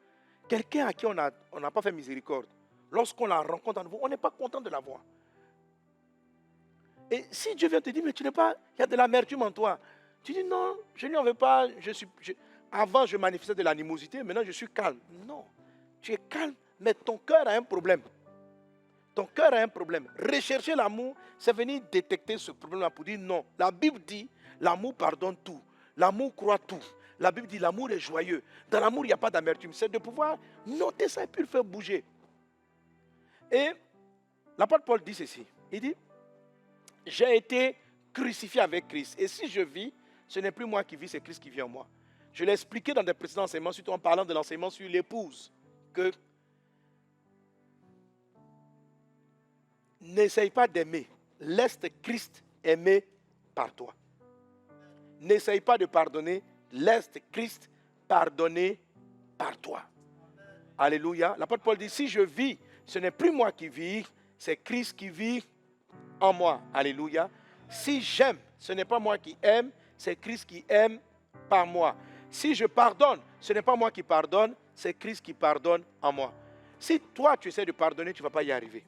Quelqu'un à qui on n'a pas fait miséricorde, lorsqu'on la rencontre à nouveau, on n'est pas content de la voir. Et si Dieu vient te dire, mais tu n'es pas, il y a de l'amertume en toi. Tu dis, non, je n'y en veux pas. Avant, je manifestais de l'animosité, maintenant je suis calme. Non, tu es calme, mais ton cœur a un problème. Ton cœur a un problème. Rechercher l'amour, c'est venir détecter ce problème-là pour dire non. La Bible dit, l'amour pardonne tout. L'amour croit tout. La Bible dit, l'amour est joyeux. Dans l'amour, il n'y a pas d'amertume. C'est de pouvoir noter ça et puis le faire bouger. Et l'apôtre Paul dit ceci. Il dit, j'ai été crucifié avec Christ. Et si je vis, ce n'est plus moi qui vis, c'est Christ qui vit en moi. Je l'ai expliqué dans des précédents enseignements, surtout en parlant de l'enseignement sur l'épouse, que n'essaye pas d'aimer, laisse Christ aimer par toi. N'essaye pas de pardonner, laisse Christ pardonner par toi. Alléluia. L'apôtre Paul dit, si je vis, ce n'est plus moi qui vis, c'est Christ qui vit en moi. Alléluia. Si j'aime, ce n'est pas moi qui aime, c'est Christ qui aime par moi. Si je pardonne, ce n'est pas moi qui pardonne, c'est Christ qui pardonne en moi. Si toi tu essaies de pardonner, tu ne vas pas y arriver.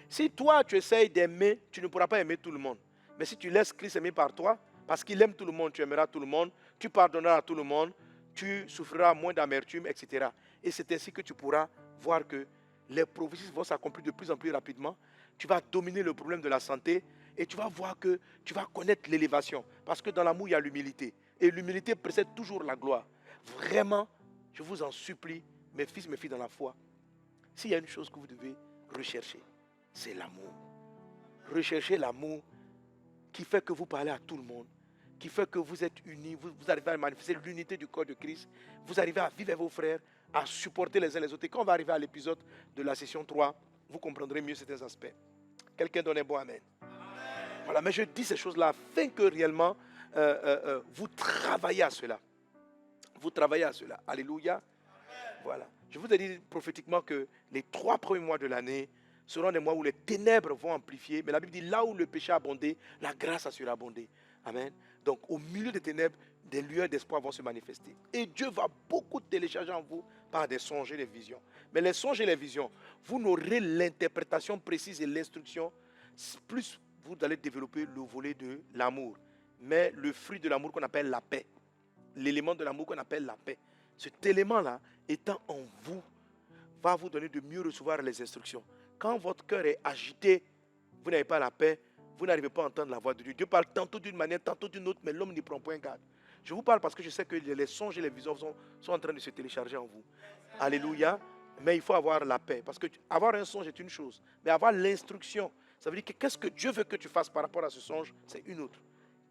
Si toi tu essaies d'aimer, tu ne pourras pas aimer tout le monde. Mais si tu laisses Christ aimer par toi, parce qu'il aime tout le monde, tu aimeras tout le monde, tu pardonneras à tout le monde, tu souffriras moins d'amertume, etc. Et c'est ainsi que tu pourras voir que les prophéties vont s'accomplir de plus en plus rapidement. Tu vas dominer le problème de la santé et tu vas voir que tu vas connaître l'élévation. Parce que dans l'amour, il y a l'humilité. Et l'humilité précède toujours la gloire. Vraiment, je vous en supplie, mes fils, mes filles dans la foi, s'il y a une chose que vous devez rechercher, c'est l'amour. Recherchez l'amour qui fait que vous parlez à tout le monde, qui fait que vous êtes unis, vous arrivez à manifester l'unité du corps de Christ, vous arrivez à vivre avec vos frères, à supporter les uns les autres. Et quand on va arriver à l'épisode de la session 3, vous comprendrez mieux certains aspects. Quelqu'un donne un bon amen. Voilà, mais je dis ces choses-là afin que réellement vous travaillez à cela. Vous travaillez à cela. Alléluia. Voilà. Je vous ai dit prophétiquement que les 3 premiers mois de l'année seront des mois où les ténèbres vont amplifier. Mais la Bible dit, là où le péché a abondé, la grâce a surabondé. Amen. Donc au milieu des ténèbres, des lueurs d'espoir vont se manifester. Et Dieu va beaucoup télécharger en vous par des songes et des visions. Mais les songes et les visions, vous n'aurez l'interprétation précise et l'instruction, plus vous allez développer le volet de l'amour. Mais le fruit de l'amour qu'on appelle la paix, l'élément de l'amour qu'on appelle la paix, cet élément-là étant en vous, va vous donner de mieux recevoir les instructions. Quand votre cœur est agité, vous n'avez pas la paix, vous n'arrivez pas à entendre la voix de Dieu. Dieu parle tantôt d'une manière, tantôt d'une autre, mais l'homme n'y prend point garde. Je vous parle parce que je sais que les songes et les visions sont en train de se télécharger en vous. Alléluia. Mais il faut avoir la paix. Parce que avoir un songe est une chose. Mais avoir l'instruction, ça veut dire que qu'est-ce que Dieu veut que tu fasses par rapport à ce songe, c'est une autre.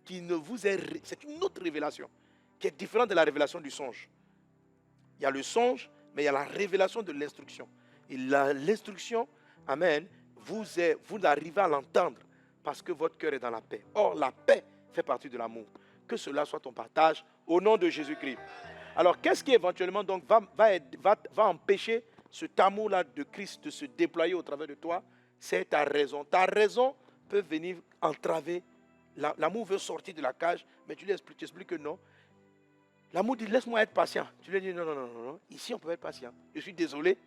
C'est une autre révélation qui est différente de la révélation du songe. Il y a le songe, mais il y a la révélation de l'instruction. Et l'instruction, amen, vous arrivez à l'entendre parce que votre cœur est dans la paix. Or, la paix fait partie de l'amour. Que cela soit ton partage au nom de Jésus-Christ. Alors, qu'est-ce qui éventuellement donc va empêcher cet amour-là de Christ de se déployer au travers de toi? C'est ta raison. Ta raison peut venir entraver. L'amour veut sortir de la cage, mais tu lui expliques que non. L'amour dit, laisse-moi être patient. Tu lui dis, non. Ici, on peut être patient. Je suis désolé,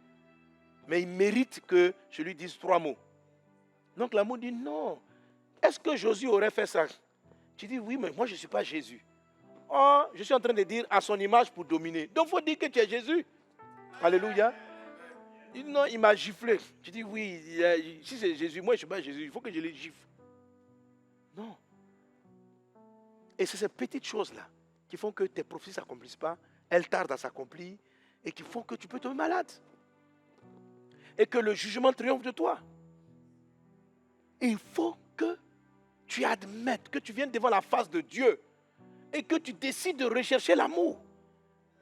mais il mérite que je lui dise 3 mots. Donc, l'amour dit, non. Est-ce que Jésus aurait fait ça? Tu dis, oui, mais moi, je ne suis pas Jésus. Oh, je suis en train de dire à son image pour dominer. Donc, il faut dire que tu es Jésus. Alléluia. Il dit, non, il m'a giflé. Tu dis, oui, si c'est Jésus, moi, je ne suis pas Jésus. Il faut que je les gifle. Non. Et c'est ces petites choses-là qui font que tes prophéties ne s'accomplissent pas, elles tardent à s'accomplir et qui font que tu peux tomber malade. et que le jugement triomphe de toi. Il faut que tu admettes que tu viennes devant la face de Dieu et que tu décides de rechercher l'amour.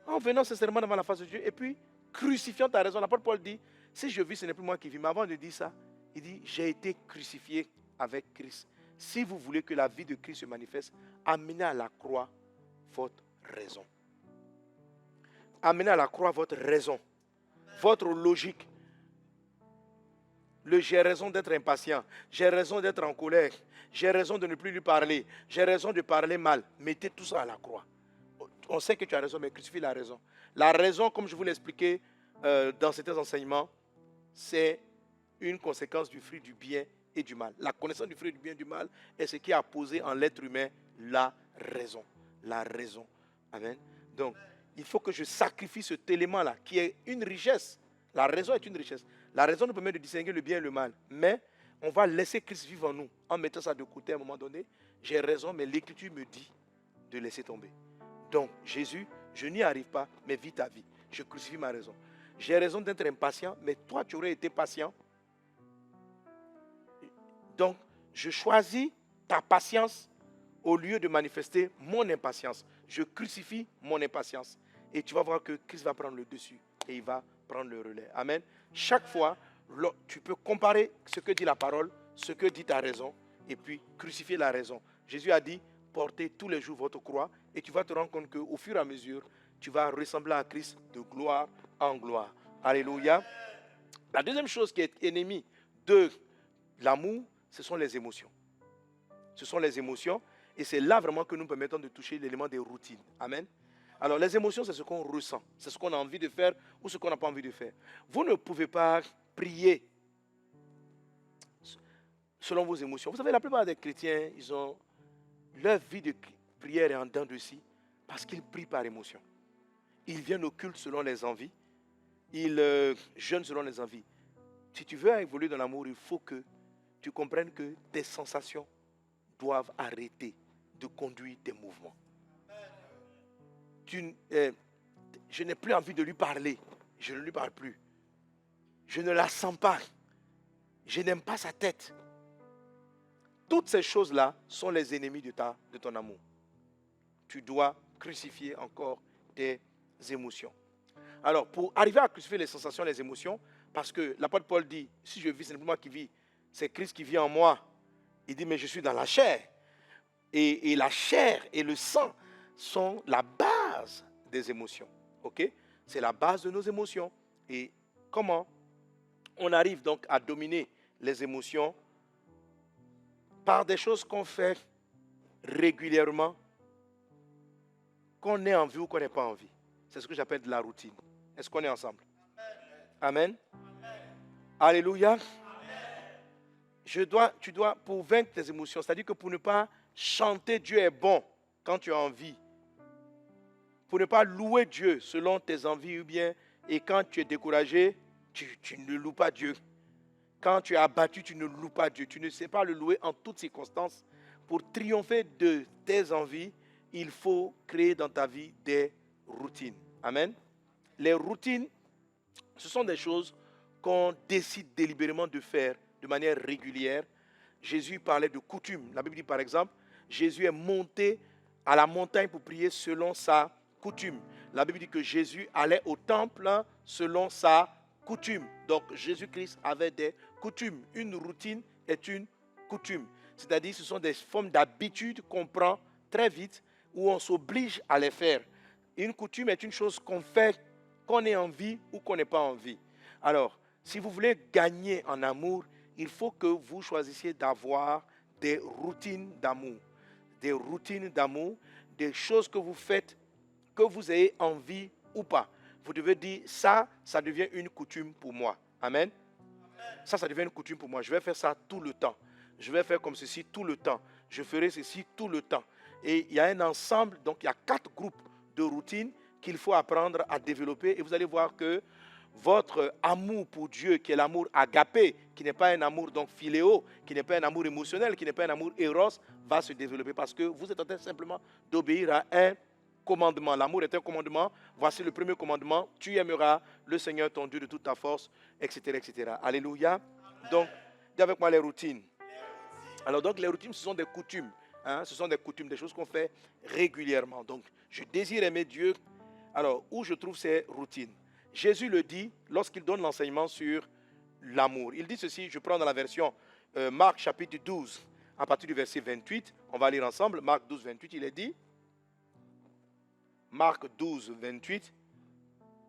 En venant sincèrement devant la face de Dieu et puis crucifiant ta raison. L'apôtre Paul dit, si je vis, ce n'est plus moi qui vis. Mais avant de dire ça, il dit, j'ai été crucifié avec Christ. Si vous voulez que la vie de Christ se manifeste, amenez à la croix votre raison. Amenez à la croix votre raison, votre logique. J'ai raison d'être impatient, j'ai raison d'être en colère, j'ai raison de ne plus lui parler, j'ai raison de parler mal. Mettez tout ça à la croix. On sait que tu as raison, mais crucifie la raison. La raison, comme je vous l'ai expliqué dans certains enseignements, c'est une conséquence du fruit du bien et du mal. La connaissance du fruit du bien et du mal est ce qui a posé en l'être humain la raison. La raison. Amen. Donc, il faut que je sacrifie cet élément-là, qui est une richesse. La raison est une richesse. La raison nous permet de distinguer le bien et le mal. Mais on va laisser Christ vivre en nous, en mettant ça de côté à un moment donné. J'ai raison, mais l'Écriture me dit de laisser tomber. Donc, Jésus, je n'y arrive pas, mais vis ta vie. Je crucifie ma raison. J'ai raison d'être impatient, mais toi, tu aurais été patient. Donc, je choisis ta patience au lieu de manifester mon impatience. Je crucifie mon impatience. Et tu vas voir que Christ va prendre le dessus et il va prendre le relais. Amen. Chaque fois, tu peux comparer ce que dit la parole, ce que dit ta raison, et puis crucifier la raison. Jésus a dit, portez tous les jours votre croix, et tu vas te rendre compte qu'au fur et à mesure, tu vas ressembler à Christ de gloire en gloire. Alléluia. La deuxième chose qui est ennemie de l'amour, ce sont les émotions. Ce sont les émotions, et c'est là vraiment que nous permettons de toucher l'élément des routines. Amen. Alors les émotions, c'est ce qu'on ressent, c'est ce qu'on a envie de faire ou ce qu'on n'a pas envie de faire. Vous ne pouvez pas prier selon vos émotions. Vous savez, la plupart des chrétiens, leur vie de prière est en dents de scie parce qu'ils prient par émotion. Ils viennent au culte selon les envies, ils jeûnent selon les envies. Si tu veux évoluer dans l'amour, il faut que tu comprennes que tes sensations doivent arrêter de conduire tes mouvements. Je n'ai plus envie de lui parler. Je ne lui parle plus. Je ne la sens pas. Je n'aime pas sa tête. Toutes ces choses-là sont les ennemis de ton amour. Tu dois crucifier encore tes émotions. Alors, pour arriver à crucifier les sensations, les émotions, parce que l'apôtre Paul dit, si je vis, ce n'est pas moi qui vis, c'est Christ qui vit en moi. Il dit, mais je suis dans la chair. Et la chair et le sang sont la base des émotions. Ok? C'est la base de nos émotions. Et comment on arrive donc à dominer les émotions? Par des choses qu'on fait régulièrement, qu'on ait envie ou qu'on n'ait pas envie. C'est ce que j'appelle de la routine. Est-ce qu'on est ensemble? Amen. Amen. Alléluia. Amen. Tu dois, pour vaincre tes émotions, c'est-à-dire que pour ne pas chanter Dieu est bon quand tu as envie, pour ne pas louer Dieu selon tes envies ou bien, et quand tu es découragé, tu ne loues pas Dieu. Quand tu es abattu, tu ne loues pas Dieu. Tu ne sais pas le louer en toutes circonstances. Pour triompher de tes envies, il faut créer dans ta vie des routines. Amen. Les routines, ce sont des choses qu'on décide délibérément de faire de manière régulière. Jésus parlait de coutume. La Bible dit par exemple, Jésus est monté à la montagne pour prier selon sa coutume. La Bible dit que Jésus allait au temple selon sa coutume. Donc Jésus-Christ avait des coutumes. Une routine est une coutume. C'est-à-dire ce sont des formes d'habitude qu'on prend très vite où on s'oblige à les faire. Une coutume est une chose qu'on fait, qu'on ait envie ou qu'on n'ait pas envie. Alors, si vous voulez gagner en amour, il faut que vous choisissiez d'avoir des routines d'amour. Des routines d'amour, des choses que vous faites, que vous ayez envie ou pas. Vous devez dire, ça devient une coutume pour moi. Amen. Ça devient une coutume pour moi. Je vais faire ça tout le temps. Je vais faire comme ceci tout le temps. Je ferai ceci tout le temps. Et il y a un ensemble, donc il y a 4 groupes de routines qu'il faut apprendre à développer. Et vous allez voir que votre amour pour Dieu, qui est l'amour agapé, qui n'est pas un amour donc philéo, qui n'est pas un amour émotionnel, qui n'est pas un amour éros, va se développer parce que vous êtes en train simplement d'obéir à un commandement. L'amour est un commandement. Voici le premier commandement. Tu aimeras le Seigneur ton Dieu de toute ta force, etc., etc. Alléluia. Donc, dis avec moi les routines. Alors donc, les routines, ce sont des coutumes. Hein, ce sont des coutumes, des choses qu'on fait régulièrement. Donc, je désire aimer Dieu. Alors, où je trouve ces routines? Jésus le dit lorsqu'il donne l'enseignement sur l'amour. Il dit ceci, je prends dans la version Marc chapitre 12, à partir du verset 28. On va lire ensemble. Marc 12, 28, il est dit. Marc 12, 28.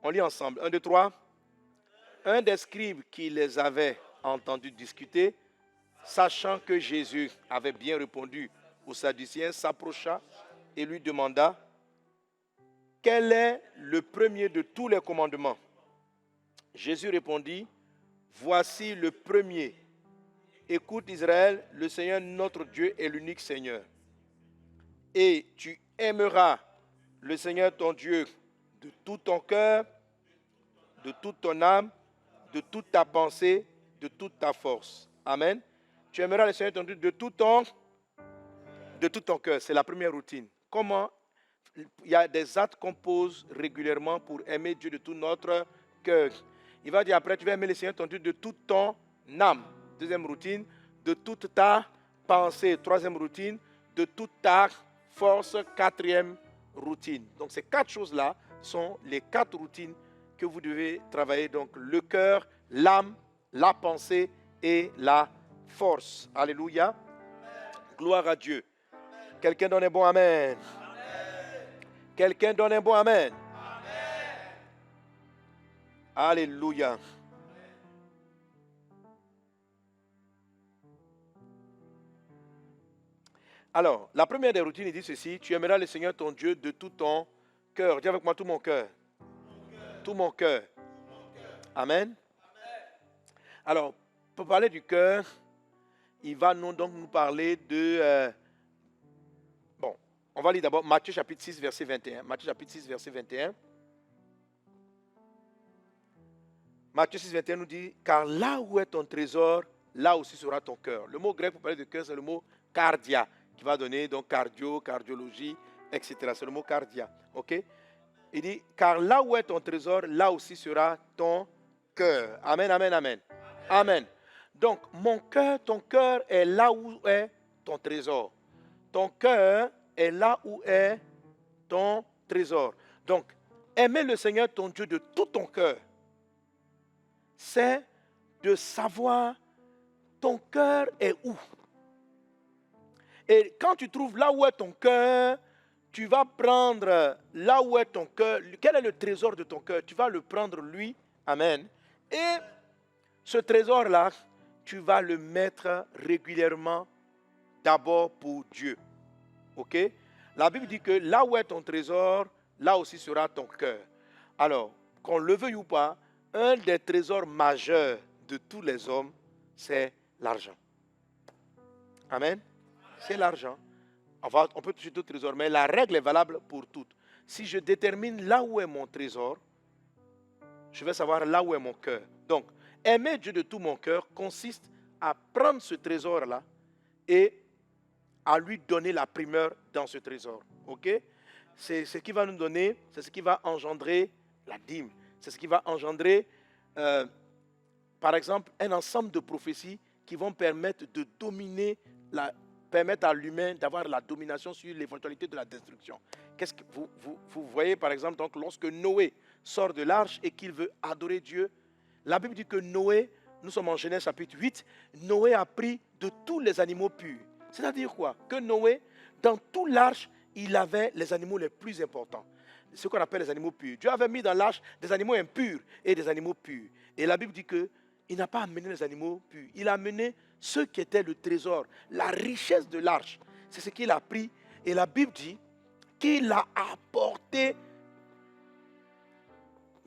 On lit ensemble. 1, 2, 3. Un des scribes qui les avait entendus discuter, sachant que Jésus avait bien répondu aux Sadducéens, s'approcha et lui demanda: quel est le premier de tous les commandements? Jésus répondit: voici le premier. Écoute Israël, le Seigneur notre Dieu est l'unique Seigneur. Et tu aimeras le Seigneur ton Dieu de tout ton cœur, de toute ton âme, de toute ta pensée, de toute ta force. Amen. Tu aimeras le Seigneur ton Dieu de tout ton cœur. C'est la première routine. Comment? Il y a des actes qu'on pose régulièrement pour aimer Dieu de tout notre cœur. Il va dire après, tu vas aimer le Seigneur ton Dieu de toute ton âme. Deuxième routine, de toute ta pensée. Troisième routine, de toute ta force. Quatrième routine. Donc ces quatre choses-là sont les quatre routines que vous devez travailler. Donc le cœur, l'âme, la pensée et la force. Alléluia. Gloire à Dieu. Quelqu'un donne un bon amen. Quelqu'un donne un bon amen. Amen. Alléluia. Alors, la première des routines, il dit ceci: tu aimeras le Seigneur ton Dieu de tout ton cœur. Dis avec moi, tout mon cœur. Tout mon cœur. Amen. Alors, pour parler du cœur, il va donc nous parler de... on va lire d'abord Matthieu chapitre 6, verset 21. Matthieu chapitre 6, verset 21. Matthieu 6, 21 nous dit: car là où est ton trésor, là aussi sera ton cœur. Le mot grec pour parler de cœur, c'est le mot cardia, qui va donner donc cardio, cardiologie, etc. C'est le mot cardia. Ok? Il dit: car là où est ton trésor, là aussi sera ton cœur. Amen, amen, amen. Amen. Donc, mon cœur, ton cœur est là où est ton trésor. Ton cœur est là où est ton trésor. Donc, aimer le Seigneur ton Dieu de tout ton cœur, c'est de savoir ton cœur est où. Et quand tu trouves là où est ton cœur, tu vas prendre là où est ton cœur. Quel est le trésor de ton cœur? Tu vas le prendre lui. Amen. Et ce trésor-là, tu vas le mettre régulièrement d'abord pour Dieu. Ok? La Bible dit que là où est ton trésor, là aussi sera ton cœur. Alors, qu'on le veuille ou pas, un des trésors majeurs de tous les hommes, c'est l'argent. Amen. C'est l'argent. Enfin, on peut toucher d'autres trésors, mais la règle est valable pour toutes. Si je détermine là où est mon trésor, je vais savoir là où est mon cœur. Donc, aimer Dieu de tout mon cœur consiste à prendre ce trésor-là et à lui donner la primeur dans ce trésor. Ok? C'est ce qui va nous donner, c'est ce qui va engendrer la dîme. C'est ce qui va engendrer, par exemple, un ensemble de prophéties qui vont permettre de dominer, permettre à l'humain d'avoir la domination sur l'éventualité de la destruction. Qu'est-ce que vous voyez, par exemple, donc, lorsque Noé sort de l'arche et qu'il veut adorer Dieu, la Bible dit que Noé, nous sommes en Genèse chapitre 8, Noé a pris de tous les animaux purs. C'est-à-dire quoi? Que Noé, dans tout l'arche, il avait les animaux les plus importants. Ce qu'on appelle les animaux purs. Dieu avait mis dans l'arche des animaux impurs et des animaux purs. Et la Bible dit qu'il n'a pas amené les animaux purs. Il a amené ceux qui étaient le trésor, la richesse de l'arche. C'est ce qu'il a pris. Et la Bible dit qu'il a apporté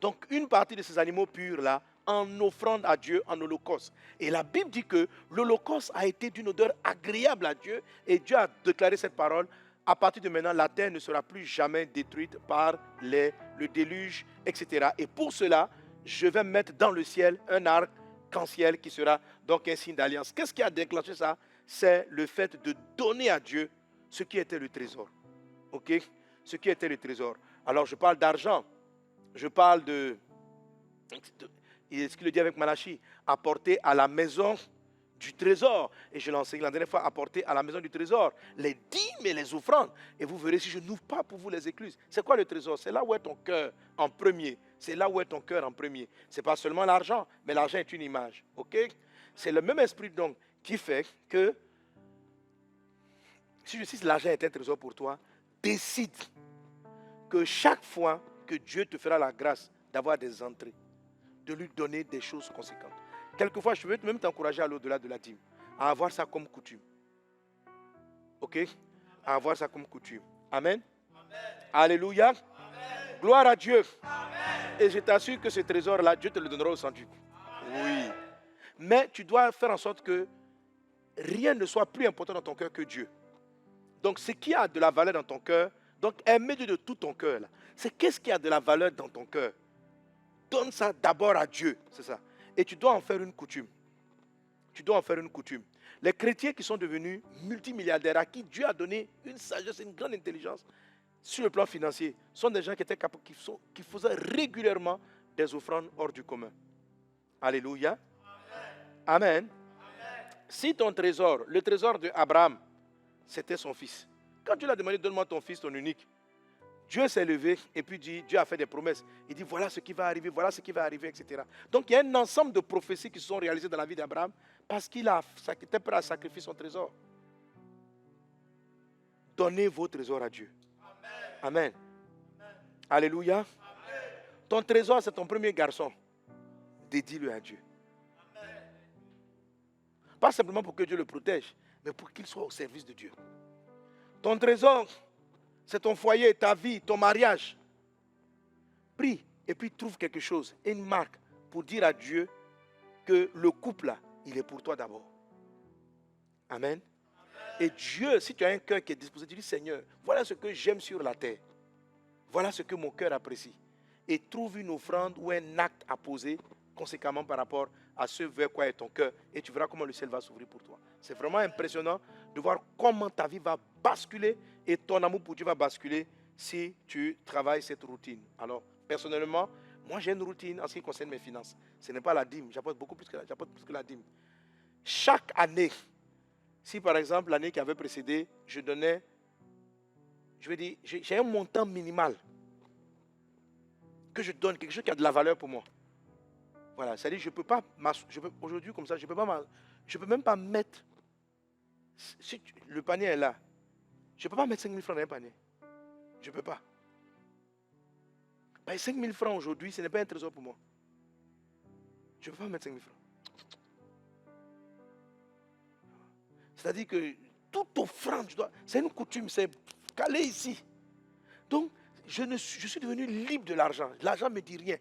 donc une partie de ces animaux purs-là en offrande à Dieu en holocauste. Et la Bible dit que l'holocauste a été d'une odeur agréable à Dieu et Dieu a déclaré cette parole: à partir de maintenant, la terre ne sera plus jamais détruite par le déluge, etc. Et pour cela, je vais mettre dans le ciel un arc-en-ciel qui sera donc un signe d'alliance. Qu'est-ce qui a déclenché ça? C'est le fait de donner à Dieu ce qui était le trésor. Ok? ce qui était le trésor. Alors je parle d'argent, je parle de ce qu'il le dit avec Malachie, apporter à la maison du trésor. Et je l'ai enseigné la dernière fois, apporter à la maison du trésor les dîmes et les offrandes. Et vous verrez si je n'ouvre pas pour vous les écluses. C'est quoi le trésor? C'est là où est ton cœur en premier. C'est là où est ton cœur en premier. Ce n'est pas seulement l'argent, mais l'argent est une image. Ok? C'est le même esprit donc qui fait que si l'argent est un trésor pour toi, décide que chaque fois que Dieu te fera la grâce d'avoir des entrées, de lui donner des choses conséquentes. Quelquefois, je veux même t'encourager à l'au-delà de la dîme, à avoir ça comme coutume. Ok? À avoir ça comme coutume. Amen. Amen. Alléluia. Amen. Gloire à Dieu. Amen. Et je t'assure que ce trésor-là, Dieu te le donnera au centuple. Oui. Mais tu dois faire en sorte que rien ne soit plus important dans ton cœur que Dieu. Donc, ce qui a de la valeur dans ton cœur, donc aimez Dieu de tout ton cœur. C'est qu'est-ce qui a de la valeur dans ton cœur? Donne ça d'abord à Dieu. C'est ça. Et tu dois en faire une coutume. Tu dois en faire une coutume. Les chrétiens qui sont devenus multimilliardaires, à qui Dieu a donné une sagesse, une grande intelligence sur le plan financier, sont des gens qui étaient capables, qui faisaient régulièrement des offrandes hors du commun. Alléluia. Amen. Amen. Si ton trésor, le trésor d'Abraham, c'était son fils. Quand Dieu l'a demandé, donne-moi ton fils, ton unique. Dieu s'est levé et puis Dieu a fait des promesses. Il dit voilà ce qui va arriver, etc. Donc il y a un ensemble de prophéties qui se sont réalisées dans la vie d'Abraham parce qu'il était prêt à sacrifier son trésor. Donnez vos trésors à Dieu. Amen. Amen. Alléluia. Amen. Ton trésor, c'est ton premier garçon. Dédie-le à Dieu. Amen. Pas simplement pour que Dieu le protège, mais pour qu'il soit au service de Dieu. Ton trésor, c'est ton foyer, ta vie, ton mariage. Prie et puis trouve quelque chose, une marque pour dire à Dieu que le couple là, il est pour toi d'abord. Amen. Et Dieu, si tu as un cœur qui est disposé, tu dis Seigneur, voilà ce que j'aime sur la terre. Voilà ce que mon cœur apprécie. Et trouve une offrande ou un acte à poser conséquemment par rapport à ce vers quoi est ton cœur. Et tu verras comment le ciel va s'ouvrir pour toi. C'est vraiment impressionnant de voir comment ta vie va basculer et ton amour pour Dieu va basculer si tu travailles cette routine. Alors, personnellement, moi j'ai une routine en ce qui concerne mes finances. Ce n'est pas la dîme, j'apporte beaucoup plus que la dîme. Chaque année, si par exemple l'année qui avait précédé, je donnais, je vais dire, j'ai un montant minimal que je donne, quelque chose qui a de la valeur pour moi. Voilà, c'est-à-dire je peux pas, aujourd'hui comme ça, je peux même pas mettre, si le panier est là, je ne peux pas mettre 5 000 francs dans un panier. Je ne peux pas. 5 000 francs aujourd'hui, ce n'est pas un trésor pour moi. Je ne peux pas mettre 5 000 francs. C'est-à-dire que toute offrande, c'est une coutume, c'est calé ici. Donc, je suis devenu libre de l'argent. L'argent ne me dit rien.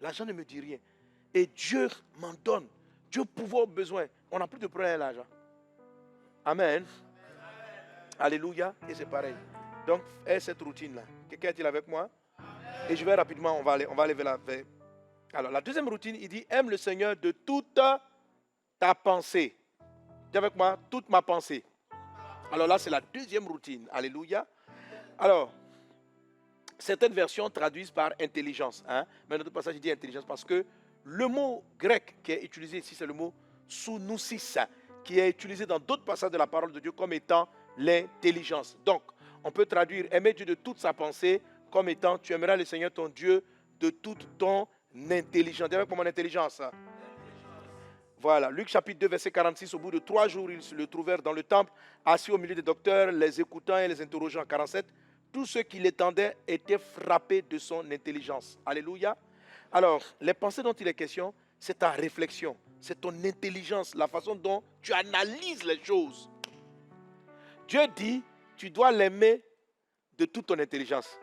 L'argent ne me dit rien. Et Dieu m'en donne. Dieu pourvoit aux besoins. On n'a plus de problème avec l'argent. Amen. Alléluia. Et c'est pareil. Donc, fais cette routine-là. Quelqu'un est-il avec moi? Et je vais rapidement, on va aller vers la veille. Alors, la deuxième routine, il dit, aime le Seigneur de toute ta pensée. Dis avec moi, toute ma pensée. Alors là, c'est la deuxième routine. Alléluia. Alors, certaines versions traduisent par intelligence. Mais notre passage, il dit intelligence parce que le mot grec qui est utilisé ici, c'est le mot sounoussis, qui est utilisé dans d'autres passages de la parole de Dieu comme étant l'intelligence. Donc, on peut traduire aimer Dieu de toute sa pensée comme étant tu aimeras le Seigneur ton Dieu de toute ton intelligence. Dis avec moi mon intelligence. Voilà, Luc chapitre 2, verset 46, au bout de 3 jours, ils se le trouvèrent dans le temple, assis au milieu des docteurs, les écoutant et les interrogeant. 47, tous ceux qui l'étendaient étaient frappés de son intelligence. Alléluia. Alors, les pensées dont il est question, c'est ta réflexion, c'est ton intelligence, la façon dont tu analyses les choses. Dieu dit, tu dois l'aimer de toute ton intelligence.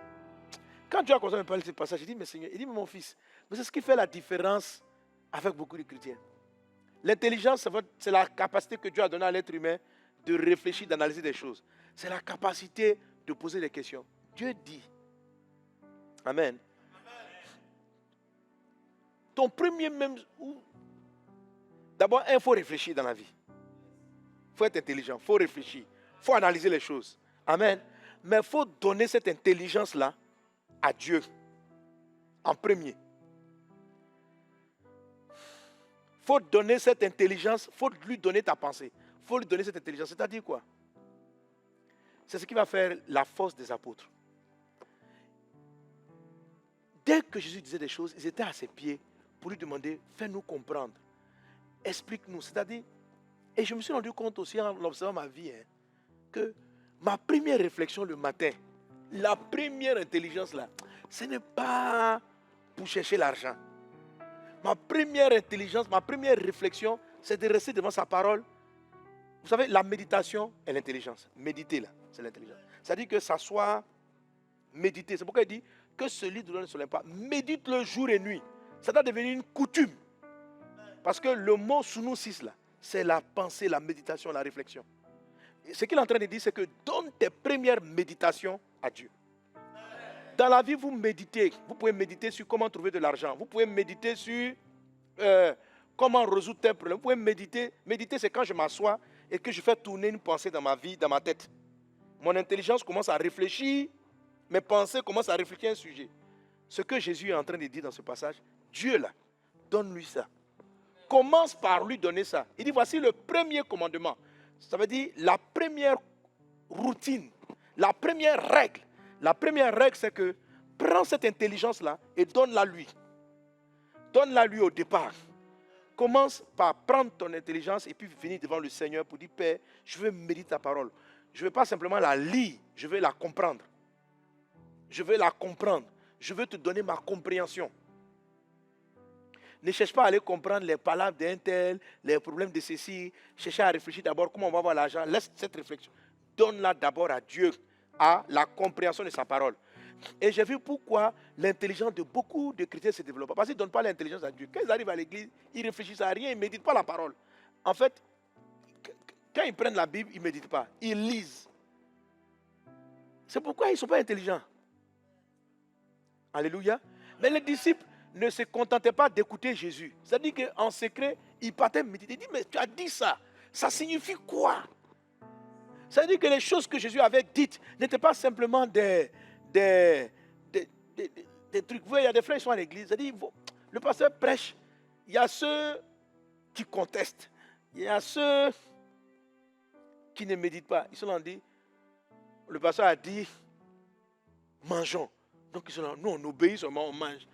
Quand Dieu a commencé à me parler de ce passage, il dit, mais Seigneur, il dit, mais mon fils, mais c'est ce qui fait la différence avec beaucoup de chrétiens. L'intelligence, c'est la capacité que Dieu a donnée à l'être humain de réfléchir, d'analyser des choses. C'est la capacité de poser des questions. Dieu dit, Amen. Ton premier même, d'abord, il faut réfléchir dans la vie. Il faut être intelligent, il faut réfléchir, il faut analyser les choses. Amen. Mais il faut donner cette intelligence-là à Dieu en premier. Il faut donner cette intelligence, il faut lui donner ta pensée. Il faut lui donner cette intelligence. C'est-à-dire quoi? C'est ce qui va faire la force des apôtres. Dès que Jésus disait des choses, ils étaient à ses pieds pour lui demander, fais-nous comprendre. Explique-nous. C'est-à-dire, et je me suis rendu compte aussi en observant ma vie, que ma première réflexion le matin, la première intelligence là, ce n'est pas pour chercher l'argent. Ma première intelligence, ma première réflexion, c'est de rester devant sa parole. Vous savez, la méditation est l'intelligence. Méditer là, c'est l'intelligence. C'est-à-dire que ça soit médité. C'est pourquoi il dit que ce livre ne se lève pas. Médite le jour et nuit. Ça doit devenir une coutume. Parce que le mot sunosis là, c'est la pensée, la méditation, la réflexion. Et ce qu'il est en train de dire, c'est que donne tes premières méditations à Dieu. Dans la vie, vous méditez. Vous pouvez méditer sur comment trouver de l'argent. Vous pouvez méditer sur comment résoudre tes problèmes. Vous pouvez méditer. Méditer, c'est quand je m'assois et que je fais tourner une pensée dans ma vie, dans ma tête. Mon intelligence commence à réfléchir. Mes pensées commencent à réfléchir à un sujet. Ce que Jésus est en train de dire dans ce passage, Dieu là, donne-lui ça. Commence par lui donner ça. Il dit, voici le premier commandement. Ça veut dire la première routine, la première règle. La première règle, c'est que prends cette intelligence-là et donne-la lui. Donne-la lui au départ. Commence par prendre ton intelligence et puis venir devant le Seigneur pour dire, Père, je veux méditer ta parole. Je ne veux pas simplement la lire, je veux la comprendre. Je veux la comprendre. Je veux te donner ma compréhension. Ne cherche pas à aller comprendre les palabres d'un tel, les problèmes de ceci. Cherche à réfléchir d'abord comment on va avoir l'argent. Laisse cette réflexion. Donne-la d'abord à Dieu, à la compréhension de sa parole. Et j'ai vu pourquoi l'intelligence de beaucoup de chrétiens se développe. Parce qu'ils ne donnent pas l'intelligence à Dieu. Quand ils arrivent à l'église, ils réfléchissent à rien, ils ne méditent pas la parole. En fait, quand ils prennent la Bible, ils ne méditent pas. Ils lisent. C'est pourquoi ils ne sont pas intelligents. Alléluia. Mais les disciples ne se contentaient pas d'écouter Jésus. C'est-à-dire qu'en secret, ils partaient méditer. Ils disent, mais tu as dit ça. Ça signifie quoi? C'est-à-dire que les choses que Jésus avait dites n'étaient pas simplement des trucs. Vous voyez, il y a des frères qui sont à l'église. C'est-à-dire, le pasteur prêche. Il y a ceux qui contestent. Il y a ceux qui ne méditent pas. Ils sont là, on dit, le pasteur a dit, mangeons. Donc ils sont là, nous on obéit seulement, on mange.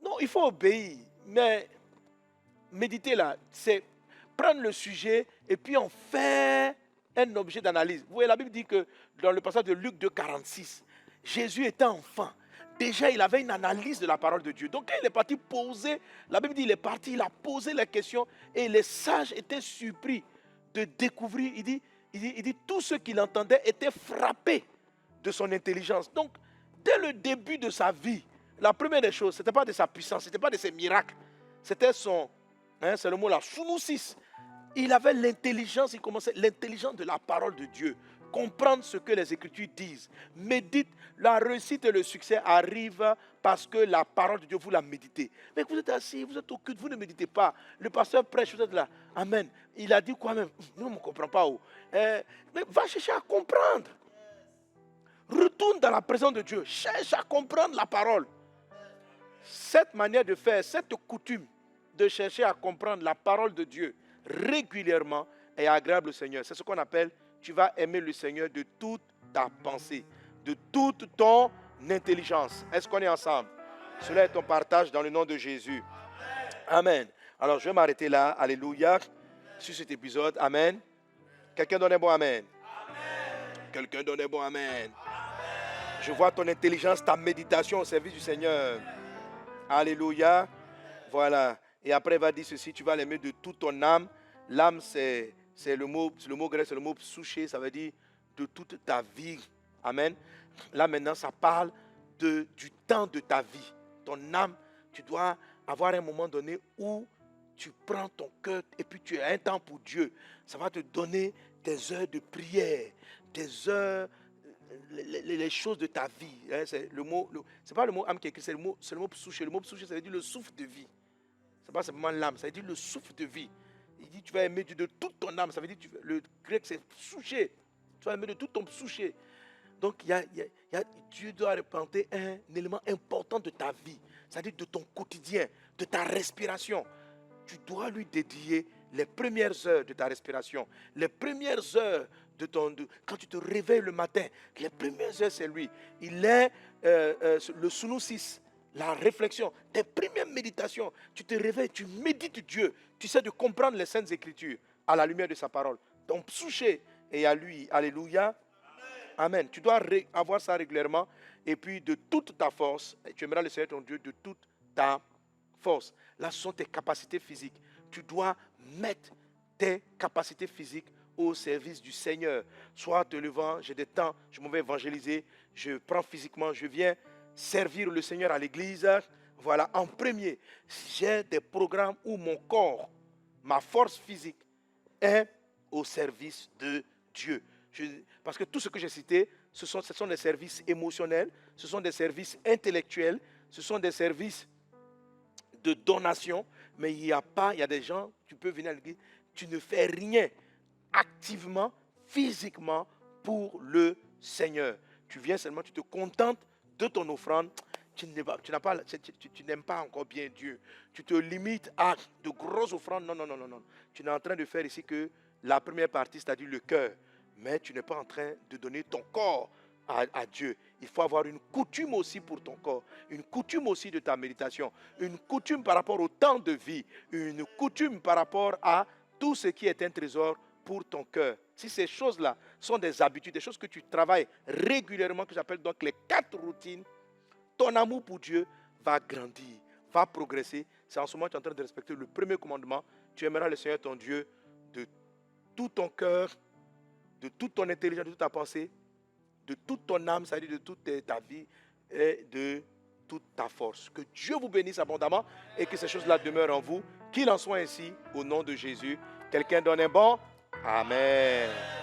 Non, il faut obéir. Mais méditer là, c'est prendre le sujet et puis en faire un objet d'analyse. Vous voyez, la Bible dit que dans le passage de Luc 2,46, Jésus était enfant. Déjà, il avait une analyse de la parole de Dieu. Donc, quand il est parti poser, la Bible dit il est parti, il a posé les questions et les sages étaient surpris de découvrir. Il dit tous ceux qui l'entendaient étaient frappés de son intelligence. Donc, dès le début de sa vie, la première des choses, ce n'était pas de sa puissance, ce n'était pas de ses miracles. C'était son, c'est le mot là, sunosis. Il avait l'intelligence, il commençait l'intelligence de la parole de Dieu. Comprendre ce que les Écritures disent. Médite, la réussite et le succès arrivent parce que la parole de Dieu, vous la méditez. Mais vous êtes assis, vous êtes au culte, vous ne méditez pas. Le pasteur prêche, vous êtes là. Amen. Il a dit quoi même? Nous, on ne comprend pas où. Mais va chercher à comprendre. Retourne dans la présence de Dieu. Cherche à comprendre la parole. Cette manière de faire, cette coutume de chercher à comprendre la parole de Dieu régulièrement est agréable au Seigneur. C'est ce qu'on appelle, tu vas aimer le Seigneur de toute ta pensée, de toute ton intelligence. Est-ce qu'on est ensemble? Cela est ton partage dans le nom de Jésus. Amen. Alors je vais m'arrêter là, alléluia, sur cet épisode. Amen. Quelqu'un donne un bon amen. Quelqu'un donne un bon amen. Je vois ton intelligence, ta méditation au service du Seigneur. Alléluia. Voilà. Et après, il va dire ceci, tu vas l'aimer de toute ton âme. L'âme, c'est le mot grec, c'est le mot psyché, ça veut dire de toute ta vie. Amen. Là, maintenant, ça parle du temps de ta vie. Ton âme, tu dois avoir un moment donné où tu prends ton cœur et puis tu as un temps pour Dieu. Ça va te donner des heures de prière, des heures, les choses de ta vie. C'est pas le mot âme qui est écrit, c'est le mot psyché. Le mot psyché, ça veut dire le souffle de vie. Ce n'est pas simplement l'âme, ça veut dire le souffle de vie. Il dit tu vas aimer Dieu de toute ton âme. Ça veut dire, le grec c'est psyché. Tu vas aimer de tout ton psyché. Donc, Dieu doit représenter un élément important de ta vie, c'est-à-dire de ton quotidien, de ta respiration. Tu dois lui dédier les premières heures de ta respiration, les premières heures quand tu te réveilles le matin, les premières heures, c'est lui. Il est le Sunusis, la réflexion, tes premières méditations. Tu te réveilles, tu médites Dieu, tu sais de comprendre les Saintes Écritures à la lumière de sa parole. Ton souché est à lui. Alléluia. Amen. Tu dois avoir ça régulièrement. Et puis de toute ta force, tu aimeras le Seigneur ton Dieu de toute ta force. Là, ce sont tes capacités physiques. Tu dois mettre tes capacités physiques au service du Seigneur. Soit te levant, j'ai des temps, je m'en vais évangéliser, je prends physiquement, je viens servir le Seigneur à l'église. Voilà, en premier, j'ai des programmes où mon corps, ma force physique est au service de Dieu. Parce que tout ce que j'ai cité, ce sont des services émotionnels, ce sont des services intellectuels, ce sont des services de donation, mais il y a des gens, tu peux venir à l'église, tu ne fais rien activement, physiquement pour le Seigneur. Tu viens seulement, tu te contentes de ton offrande, tu n'aimes pas encore bien Dieu. Tu te limites à de grosses offrandes. Non. Tu n'es en train de faire ici que la première partie, c'est-à-dire le cœur. Mais tu n'es pas en train de donner ton corps à Dieu. Il faut avoir une coutume aussi pour ton corps, une coutume aussi de ta méditation, une coutume par rapport au temps de vie, une coutume par rapport à tout ce qui est un trésor pour ton cœur. Si ces choses-là sont des habitudes, des choses que tu travailles régulièrement, que j'appelle donc les 4 routines, ton amour pour Dieu va grandir, va progresser. C'est en ce moment que tu es en train de respecter le premier commandement. Tu aimeras le Seigneur ton Dieu de tout ton cœur, de toute ton intelligence, de toute ta pensée, de toute ton âme, c'est-à-dire de toute ta vie et de toute ta force. Que Dieu vous bénisse abondamment et que ces choses-là demeurent en vous. Qu'il en soit ainsi au nom de Jésus. Quelqu'un donne un bon Amen.